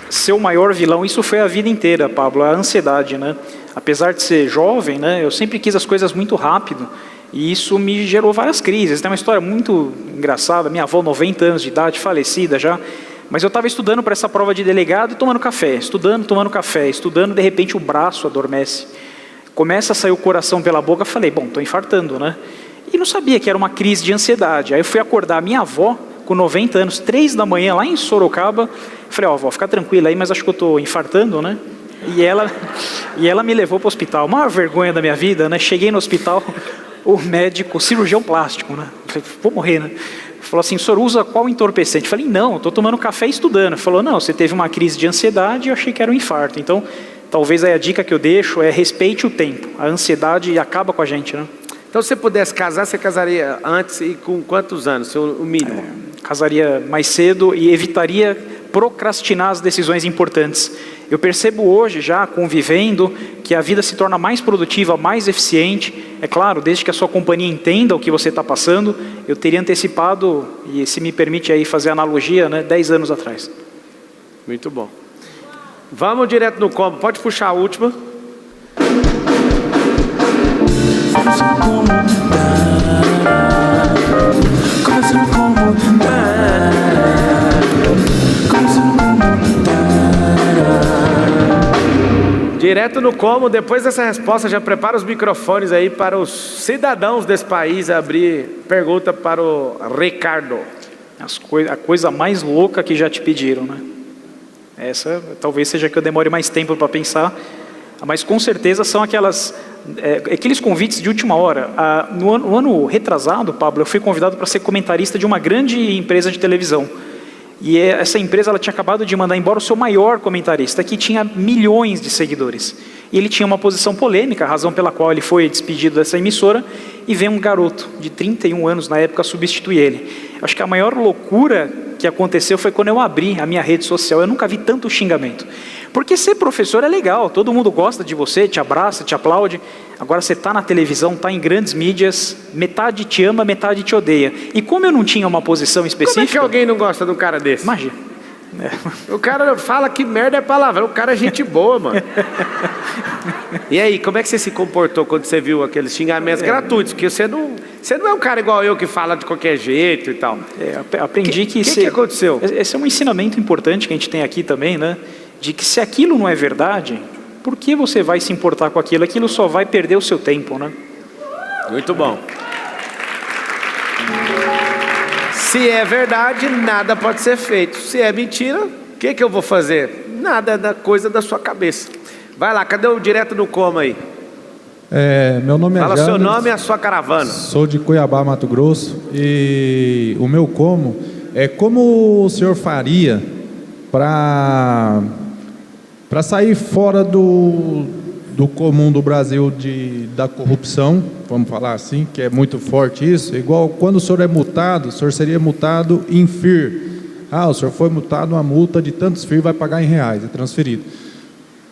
Seu maior vilão, isso foi a vida inteira, Pablo, a ansiedade, né? Apesar de ser jovem, né, eu sempre quis as coisas muito rápido. E isso me gerou várias crises. Tem uma história muito engraçada. Minha avó, 90 anos de idade, falecida já. Mas eu estava estudando para essa prova de delegado e tomando café. Tomando café, estudando. De repente o braço adormece. Começa a sair o coração pela boca. Falei, bom, estou infartando, né? E não sabia que era uma crise de ansiedade. Aí eu fui acordar a minha avó, com 90 anos, 3 da manhã, lá em Sorocaba. Falei, ó, avó, fica tranquila aí, mas acho que eu estou infartando, né? E ela me levou para o hospital. Maior vergonha da minha vida, né? Cheguei no hospital... O médico, cirurgião plástico, né? Falei, vou morrer, né? Falou assim, o senhor usa qual entorpecente? Falei, não, estou tomando café e estudando. Falou, não, você teve uma crise de ansiedade e eu achei que era um infarto. Então, talvez aí a dica que eu deixo é respeite o tempo. A ansiedade acaba com a gente, né? Então, se você pudesse casar, você casaria antes e com quantos anos? O mínimo? Casaria mais cedo e evitaria procrastinar as decisões importantes. Eu percebo hoje, já convivendo, que a vida se torna mais produtiva, mais eficiente. É claro, desde que a sua companhia entenda o que você está passando. Eu teria antecipado, e se me permite aí fazer analogia, né, 10 anos atrás. Muito bom. Vamos direto no combo. Pode puxar a última. Direto no como, depois dessa resposta, já prepara os microfones aí para os cidadãos desse país abrir pergunta para o Ricardo. A coisa mais louca que já te pediram, né? Essa talvez seja que eu demore mais tempo para pensar, mas com certeza são aqueles convites de última hora. No ano retrasado, Pablo, eu fui convidado para ser comentarista de uma grande empresa de televisão. E essa empresa ela tinha acabado de mandar embora o seu maior comentarista, que tinha milhões de seguidores. E ele tinha uma posição polêmica, a razão pela qual ele foi despedido dessa emissora, e veio um garoto de 31 anos na época substituir ele. Acho que a maior loucura que aconteceu foi quando eu abri a minha rede social. Eu nunca vi tanto xingamento. Porque ser professor é legal, todo mundo gosta de você, te abraça, te aplaude. Agora você está na televisão, está em grandes mídias, metade te ama, metade te odeia. E como eu não tinha uma posição específica... Como é que alguém não gosta de um cara desse? Imagina. O cara fala que merda é palavra, o cara é gente boa, mano. E aí, como é que você se comportou quando você viu aqueles xingamentos gratuitos? Porque você não é um cara igual eu que fala de qualquer jeito e tal. Aprendi que... O que aconteceu? Esse é um ensinamento importante que a gente tem aqui também, né? De que se aquilo não é verdade, por que você vai se importar com aquilo? Aquilo só vai perder o seu tempo, né? Muito bom. Se é verdade, nada pode ser feito. Se é mentira, o que eu vou fazer? Nada, é da coisa da sua cabeça. Vai lá, cadê o direto do coma aí? Meu nome é Fala James, seu nome e a sua caravana. Sou de Cuiabá, Mato Grosso. E o meu como o senhor faria para sair fora do comum do Brasil da corrupção, vamos falar assim, que é muito forte isso, igual quando o senhor é multado, o senhor seria multado em FIR. O senhor foi multado, uma multa de tantos FIR, vai pagar em reais, é transferido.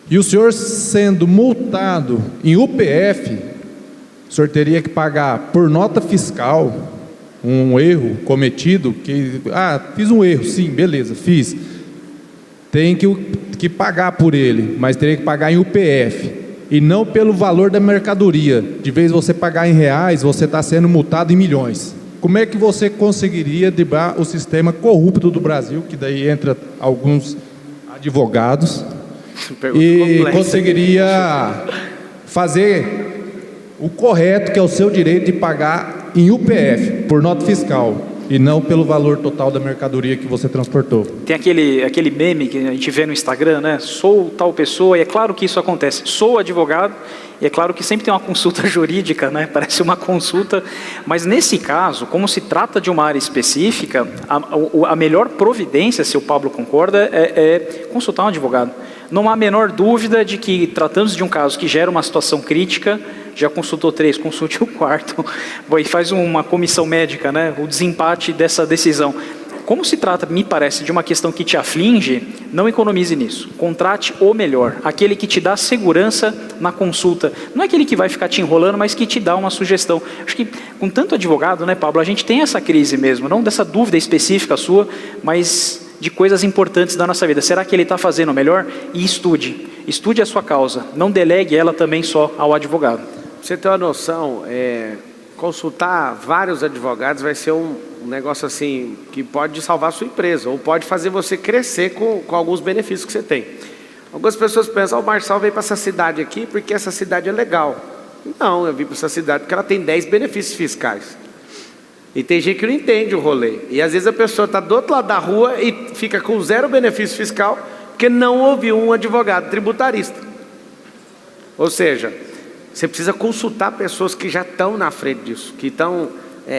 E o senhor sendo multado em UPF, o senhor teria que pagar por nota fiscal, um erro cometido, fiz um erro, sim, beleza, fiz. Tem que pagar por ele, mas teria que pagar em UPF. E não pelo valor da mercadoria. De vez você pagar em reais, você está sendo multado em milhões. Como é que você conseguiria driblar o sistema corrupto do Brasil, que daí entra alguns advogados, e conseguiria fazer o correto, que é o seu direito de pagar em UPF, por nota fiscal, e não pelo valor total da mercadoria que você transportou? Tem aquele meme que a gente vê no Instagram, né? Sou tal pessoa, e é claro que isso acontece. Sou advogado, e é claro que sempre tem uma consulta jurídica, né? Parece uma consulta, mas nesse caso, como se trata de uma área específica, a melhor providência, se o Pablo concorda, é consultar um advogado. Não há a menor dúvida de que, tratando-se de um caso que gera uma situação crítica, já consultou 3, consulte o 4, e faz uma comissão médica, né? O desempate dessa decisão. Como se trata, me parece, de uma questão que te aflige, não economize nisso. Contrate o melhor, aquele que te dá segurança na consulta. Não é aquele que vai ficar te enrolando, mas que te dá uma sugestão. Acho que com tanto advogado, né, Pablo, a gente tem essa crise mesmo, não dessa dúvida específica sua, mas de coisas importantes da nossa vida. Será que ele está fazendo o melhor? E estude a sua causa, não delegue ela também só ao advogado. Pra você ter uma noção, consultar vários advogados vai ser um negócio assim, que pode salvar a sua empresa, ou pode fazer você crescer com alguns benefícios que você tem. Algumas pessoas pensam, o Marçal veio para essa cidade aqui porque essa cidade é legal. Não, eu vim para essa cidade porque ela tem 10 benefícios fiscais. E tem gente que não entende o rolê. E às vezes a pessoa está do outro lado da rua e fica com 0 benefício fiscal porque não ouviu um advogado tributarista. Ou seja, você precisa consultar pessoas que já estão na frente disso, que estão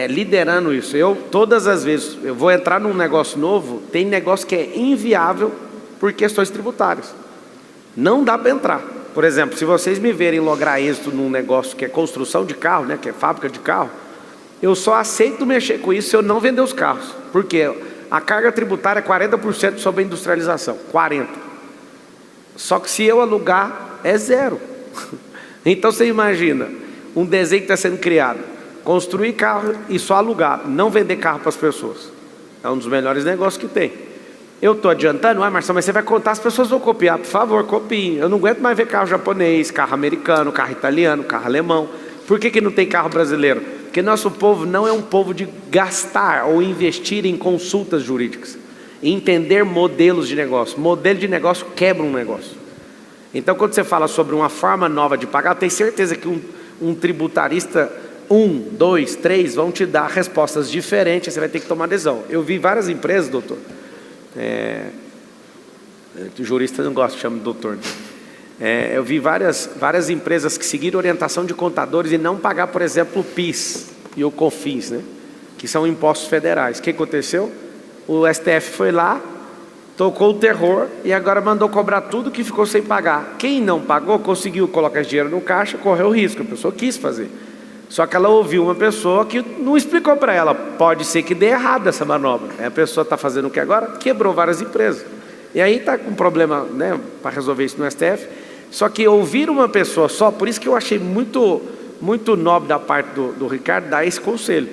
liderando isso. Todas as vezes, eu vou entrar num negócio novo, tem negócio que é inviável por questões tributárias. Não dá para entrar. Por exemplo, se vocês me verem lograr êxito num negócio que é construção de carro, né, que é fábrica de carro, eu só aceito mexer com isso se eu não vender os carros. Porque a carga tributária é 40% sobre a industrialização. 40%. Só que se eu alugar, é 0%. Então você imagina, um desenho que está sendo criado, construir carro e só alugar, não vender carro para as pessoas. É um dos melhores negócios que tem. Eu estou adiantando, Marcelo, mas você vai contar, as pessoas vão copiar, por favor, copiem. Eu não aguento mais ver carro japonês, carro americano, carro italiano, carro alemão. Por que não tem carro brasileiro? Porque nosso povo não é um povo de gastar ou investir em consultas jurídicas, entender modelos de negócio. Modelo de negócio quebra um negócio. Então, quando você fala sobre uma forma nova de pagar, eu tenho certeza que um tributarista, 1, 2, 3, vão te dar respostas diferentes, você vai ter que tomar decisão. Eu vi várias empresas, doutor, o jurista não gosta, chama de doutor, eu vi várias empresas que seguiram orientação de contadores e não pagar, por exemplo, o PIS e o COFINS, né? Que são impostos federais. O que aconteceu? O STF foi lá, tocou o terror e agora mandou cobrar tudo que ficou sem pagar. Quem não pagou, conseguiu colocar esse dinheiro no caixa, correu o risco, a pessoa quis fazer. Só que ela ouviu uma pessoa que não explicou para ela, pode ser que dê errado essa manobra. A pessoa está fazendo o que agora? Quebrou várias empresas. E aí está com problema, né, para resolver isso no STF. Só que ouvir uma pessoa só, por isso que eu achei muito nobre da parte do Ricardo dar esse conselho.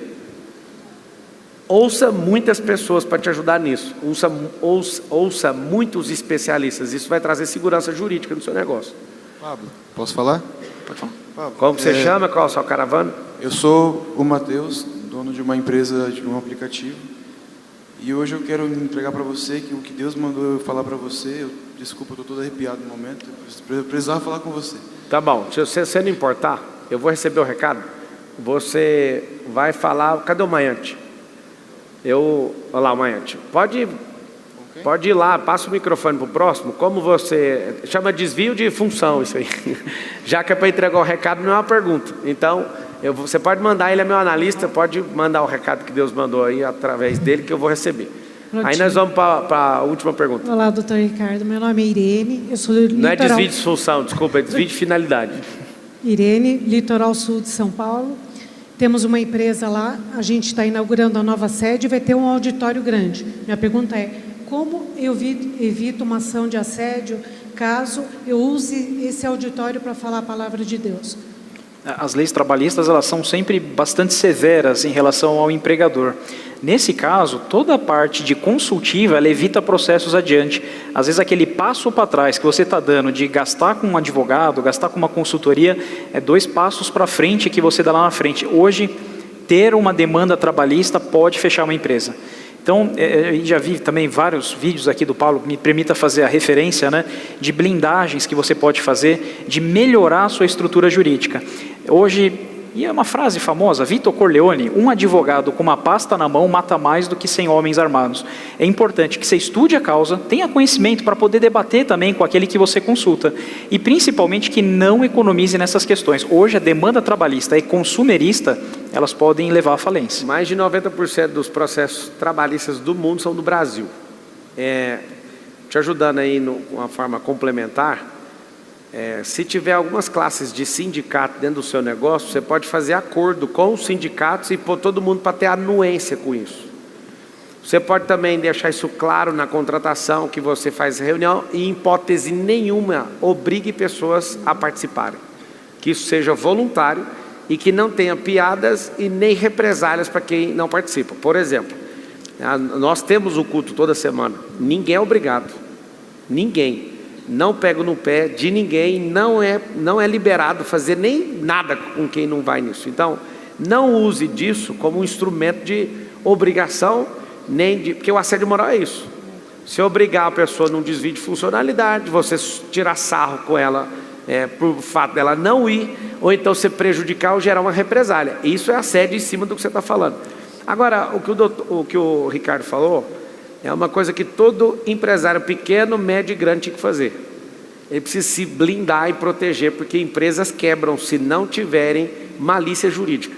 Ouça muitas pessoas para te ajudar nisso. Ouça muitos especialistas. Isso vai trazer segurança jurídica no seu negócio. Pablo, posso falar? Pode falar. Pablo, como você chama? Qual é a sua caravana? Eu sou o Matheus, dono de uma empresa, de um aplicativo. E hoje eu quero entregar para você que o que Deus mandou eu falar para você, desculpa, eu estou todo arrepiado no momento, eu precisava falar com você. Tá bom, se você não importar, eu vou receber o recado, você vai falar, cadê o Maiante? Olha lá o Maiante, pode ir lá, passa o microfone para o próximo, como você, chama desvio de função isso aí, já que é para entregar o recado, não é uma pergunta, então... você pode mandar, ele é meu analista, pode mandar o recado que Deus mandou aí através dele que eu vou receber. Prontinho. Aí nós vamos para a última pergunta. Olá, doutor Ricardo, meu nome é Irene, eu sou do Litoral... Não é desvio de função, desculpa, é desvio de finalidade. Irene, Litoral Sul de São Paulo. Temos uma empresa lá, a gente está inaugurando a nova sede e vai ter um auditório grande. Minha pergunta é, como eu evito uma ação de assédio caso eu use esse auditório para falar a palavra de Deus? As leis trabalhistas, elas são sempre bastante severas em relação ao empregador. Nesse caso, toda a parte de consultiva, ela evita processos adiante. Às vezes aquele passo para trás que você está dando de gastar com um advogado, gastar com uma consultoria, é 2 passos para frente que você dá lá na frente. Hoje, ter uma demanda trabalhista pode fechar uma empresa. Então, já vi também vários vídeos aqui do Paulo, me permita fazer a referência, né, de blindagens que você pode fazer, de melhorar a sua estrutura jurídica. Hoje, e é uma frase famosa, Vitor Corleone, um advogado com uma pasta na mão mata mais do que 100 homens armados. É importante que você estude a causa, tenha conhecimento para poder debater também com aquele que você consulta. E principalmente que não economize nessas questões. Hoje a demanda trabalhista e consumerista, elas podem levar à falência. Mais de 90% dos processos trabalhistas do mundo são do Brasil. Te ajudando aí de uma forma complementar, se tiver algumas classes de sindicato dentro do seu negócio, você pode fazer acordo com os sindicatos e pôr todo mundo para ter anuência com isso. Você pode também deixar isso claro na contratação, que você faz reunião e, em hipótese nenhuma, obrigue pessoas a participarem. Que isso seja voluntário e que não tenha piadas e nem represálias para quem não participa. Por exemplo, nós temos o culto toda semana. Ninguém é obrigado. Ninguém. Não pego no pé de ninguém, não é liberado fazer nem nada com quem não vai nisso. Então, não use disso como um instrumento de obrigação, porque o assédio moral é isso. Se obrigar a pessoa num desvio de funcionalidade, você tirar sarro com ela por fato dela não ir, ou então você prejudicar ou gerar uma represália. Isso é assédio em cima do que você está falando. Agora, o que o Ricardo falou é uma coisa que todo empresário pequeno, médio e grande tinha que fazer. Ele precisa se blindar e proteger, porque empresas quebram se não tiverem malícia jurídica.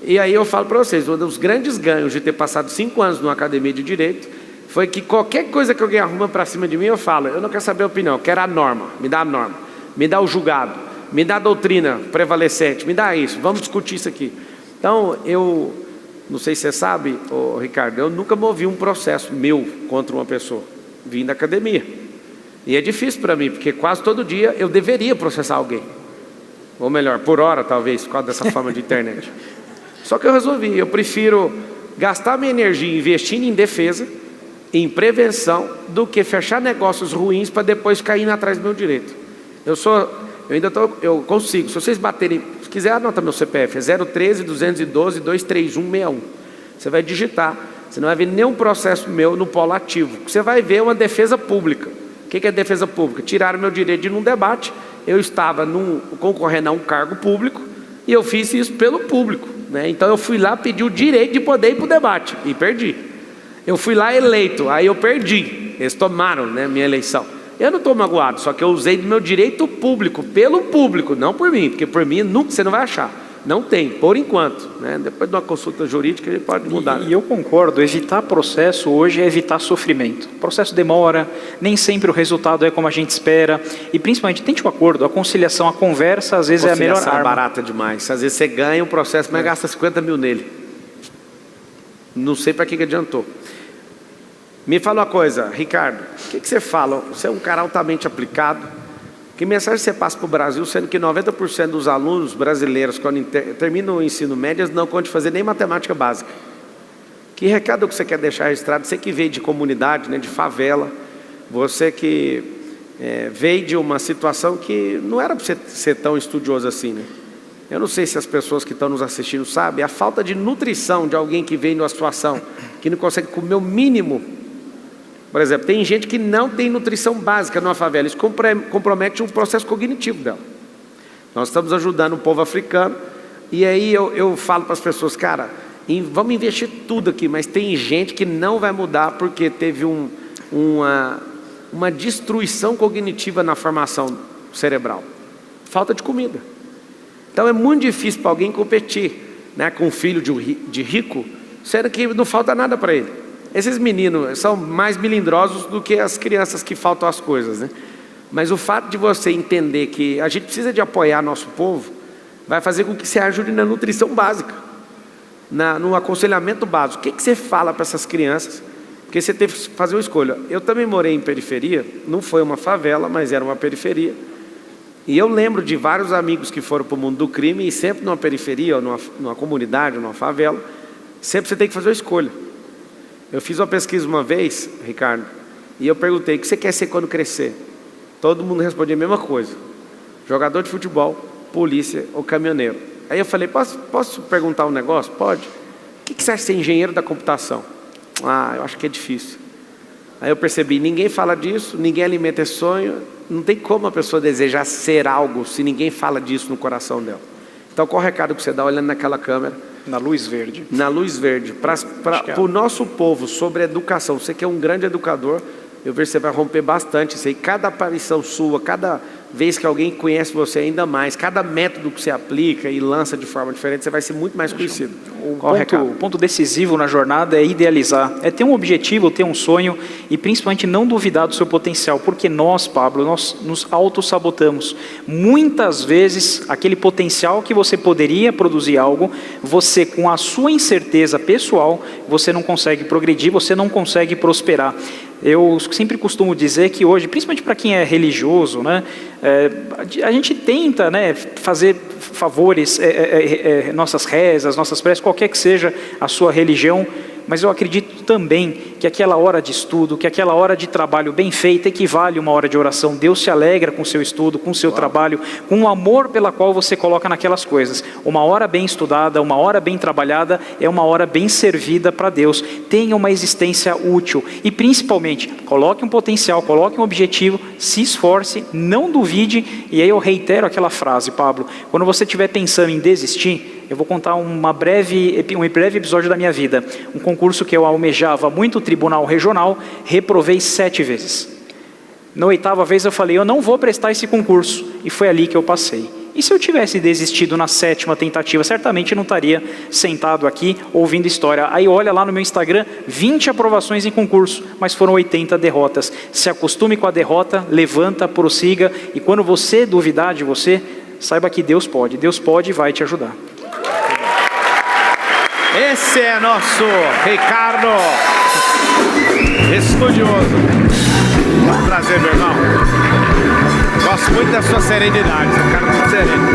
E aí eu falo para vocês, um dos grandes ganhos de ter passado 5 anos numa academia de direito, foi que qualquer coisa que alguém arruma para cima de mim, eu falo, eu não quero saber a opinião, eu quero a norma, me dá a norma, me dá o julgado, me dá a doutrina prevalecente, me dá isso, vamos discutir isso aqui. Então, não sei se você sabe, Ricardo, eu nunca movi um processo meu contra uma pessoa, vim da academia. E é difícil para mim, porque quase todo dia eu deveria processar alguém. Ou melhor, por hora talvez, por causa dessa forma de internet. Só que eu resolvi, eu prefiro gastar minha energia investindo em defesa, em prevenção, do que fechar negócios ruins para depois cair atrás do meu direito. Eu consigo, se vocês baterem, se quiser anota meu CPF, é 013-212-23161. Você vai digitar, você não vai ver nenhum processo meu no polo ativo. Você vai ver uma defesa pública. O que é defesa pública? Tiraram meu direito de ir num debate, eu estava concorrendo a um cargo público e eu fiz isso pelo público, né? Então eu fui lá pedir o direito de poder ir para o debate e perdi. Eu fui lá eleito, aí eu perdi, eles tomaram, né, minha eleição. Eu não estou magoado, só que eu usei do meu direito público, pelo público, não por mim, porque por mim nunca você não vai achar. Não tem, por enquanto, né? Depois de uma consulta jurídica ele pode mudar. E eu concordo, evitar processo hoje é evitar sofrimento. O processo demora, nem sempre o resultado é como a gente espera. E principalmente, tente um acordo, a conciliação, a conversa, às vezes é a melhor arma. É barata demais. Às vezes você ganha um processo, mas gasta 50 mil nele. Não sei para que adiantou. Me fala uma coisa, Ricardo, o que você fala? Você é um cara altamente aplicado. Que mensagem você passa para o Brasil, sendo que 90% dos alunos brasileiros, quando terminam o ensino médio, não conseguem fazer nem matemática básica? Que recado que você quer deixar registrado? Você que veio de comunidade, né, de favela, você que veio de uma situação que não era para você ser tão estudioso assim, né? Eu não sei se as pessoas que estão nos assistindo sabem, a falta de nutrição de alguém que vem numa situação que não consegue comer o mínimo. Por exemplo, tem gente que não tem nutrição básica numa favela, isso compromete o processo cognitivo dela. Nós estamos ajudando o povo africano, e aí eu falo para as pessoas, cara, vamos investir tudo aqui, mas tem gente que não vai mudar porque teve uma destruição cognitiva na formação cerebral. Falta de comida. Então é muito difícil para alguém competir, né, com um filho de rico, sendo que não falta nada para ele. Esses meninos são mais melindrosos do que as crianças que faltam as coisas, né? Mas o fato de você entender que a gente precisa de apoiar nosso povo, vai fazer com que você ajude na nutrição básica, no aconselhamento básico. O que você fala para essas crianças? Porque você teve que fazer uma escolha. Eu também morei em periferia, não foi uma favela, mas era uma periferia. E eu lembro de vários amigos que foram para o mundo do crime, e sempre numa periferia, ou numa comunidade, ou numa favela, sempre você tem que fazer uma escolha. Eu fiz uma pesquisa uma vez, Ricardo, e eu perguntei, o que você quer ser quando crescer? Todo mundo respondia a mesma coisa: jogador de futebol, polícia ou caminhoneiro. Aí eu falei, posso perguntar um negócio? Pode. O que você acha de ser engenheiro da computação? Eu acho que é difícil. Aí eu percebi, ninguém fala disso, ninguém alimenta esse sonho, não tem como a pessoa desejar ser algo se ninguém fala disso no coração dela. Então qual o recado que você dá olhando naquela câmera? Na luz verde. Na luz verde. Para o nosso povo, sobre educação. Você que é um grande educador, eu vejo que você vai romper bastante isso aí. Cada aparição sua, cada vez que alguém conhece você ainda mais, cada método que você aplica e lança de forma diferente, você vai ser muito mais conhecido. O ponto decisivo na jornada é idealizar, é ter um objetivo, ter um sonho e principalmente não duvidar do seu potencial, porque nós, Pablo, nós nos autossabotamos. Muitas vezes, aquele potencial que você poderia produzir algo, você com a sua incerteza pessoal, você não consegue progredir, você não consegue prosperar. Eu sempre costumo dizer que hoje, principalmente para quem é religioso, né, a gente tenta, né, fazer favores, nossas rezas, nossas preces, qualquer que seja a sua religião, mas eu acredito também que aquela hora de estudo, que aquela hora de trabalho bem feita equivale a uma hora de oração. Deus se alegra com o seu estudo, com o seu trabalho, com o amor pela qual você coloca naquelas coisas. Uma hora bem estudada, uma hora bem trabalhada, é uma hora bem servida para Deus. Tenha uma existência útil e principalmente, coloque um potencial, coloque um objetivo, se esforce, não duvide. E aí eu reitero aquela frase, Pablo, quando você estiver pensando em desistir, eu vou contar um breve episódio da minha vida. Um concurso que eu almejava muito, tribunal regional, reprovei 7 vezes. Na 8ª vez eu falei, eu não vou prestar esse concurso. E foi ali que eu passei. E se eu tivesse desistido na 7ª tentativa, certamente eu não estaria sentado aqui ouvindo história. Aí olha lá no meu Instagram, 20 aprovações em concurso, mas foram 80 derrotas. Se acostume com a derrota, levanta, prossiga. E quando você duvidar de você, saiba que Deus pode e vai te ajudar. Esse é nosso Ricardo, estudioso. Um prazer, meu irmão. Gosto muito da sua serenidade, você é um cara muito sereno.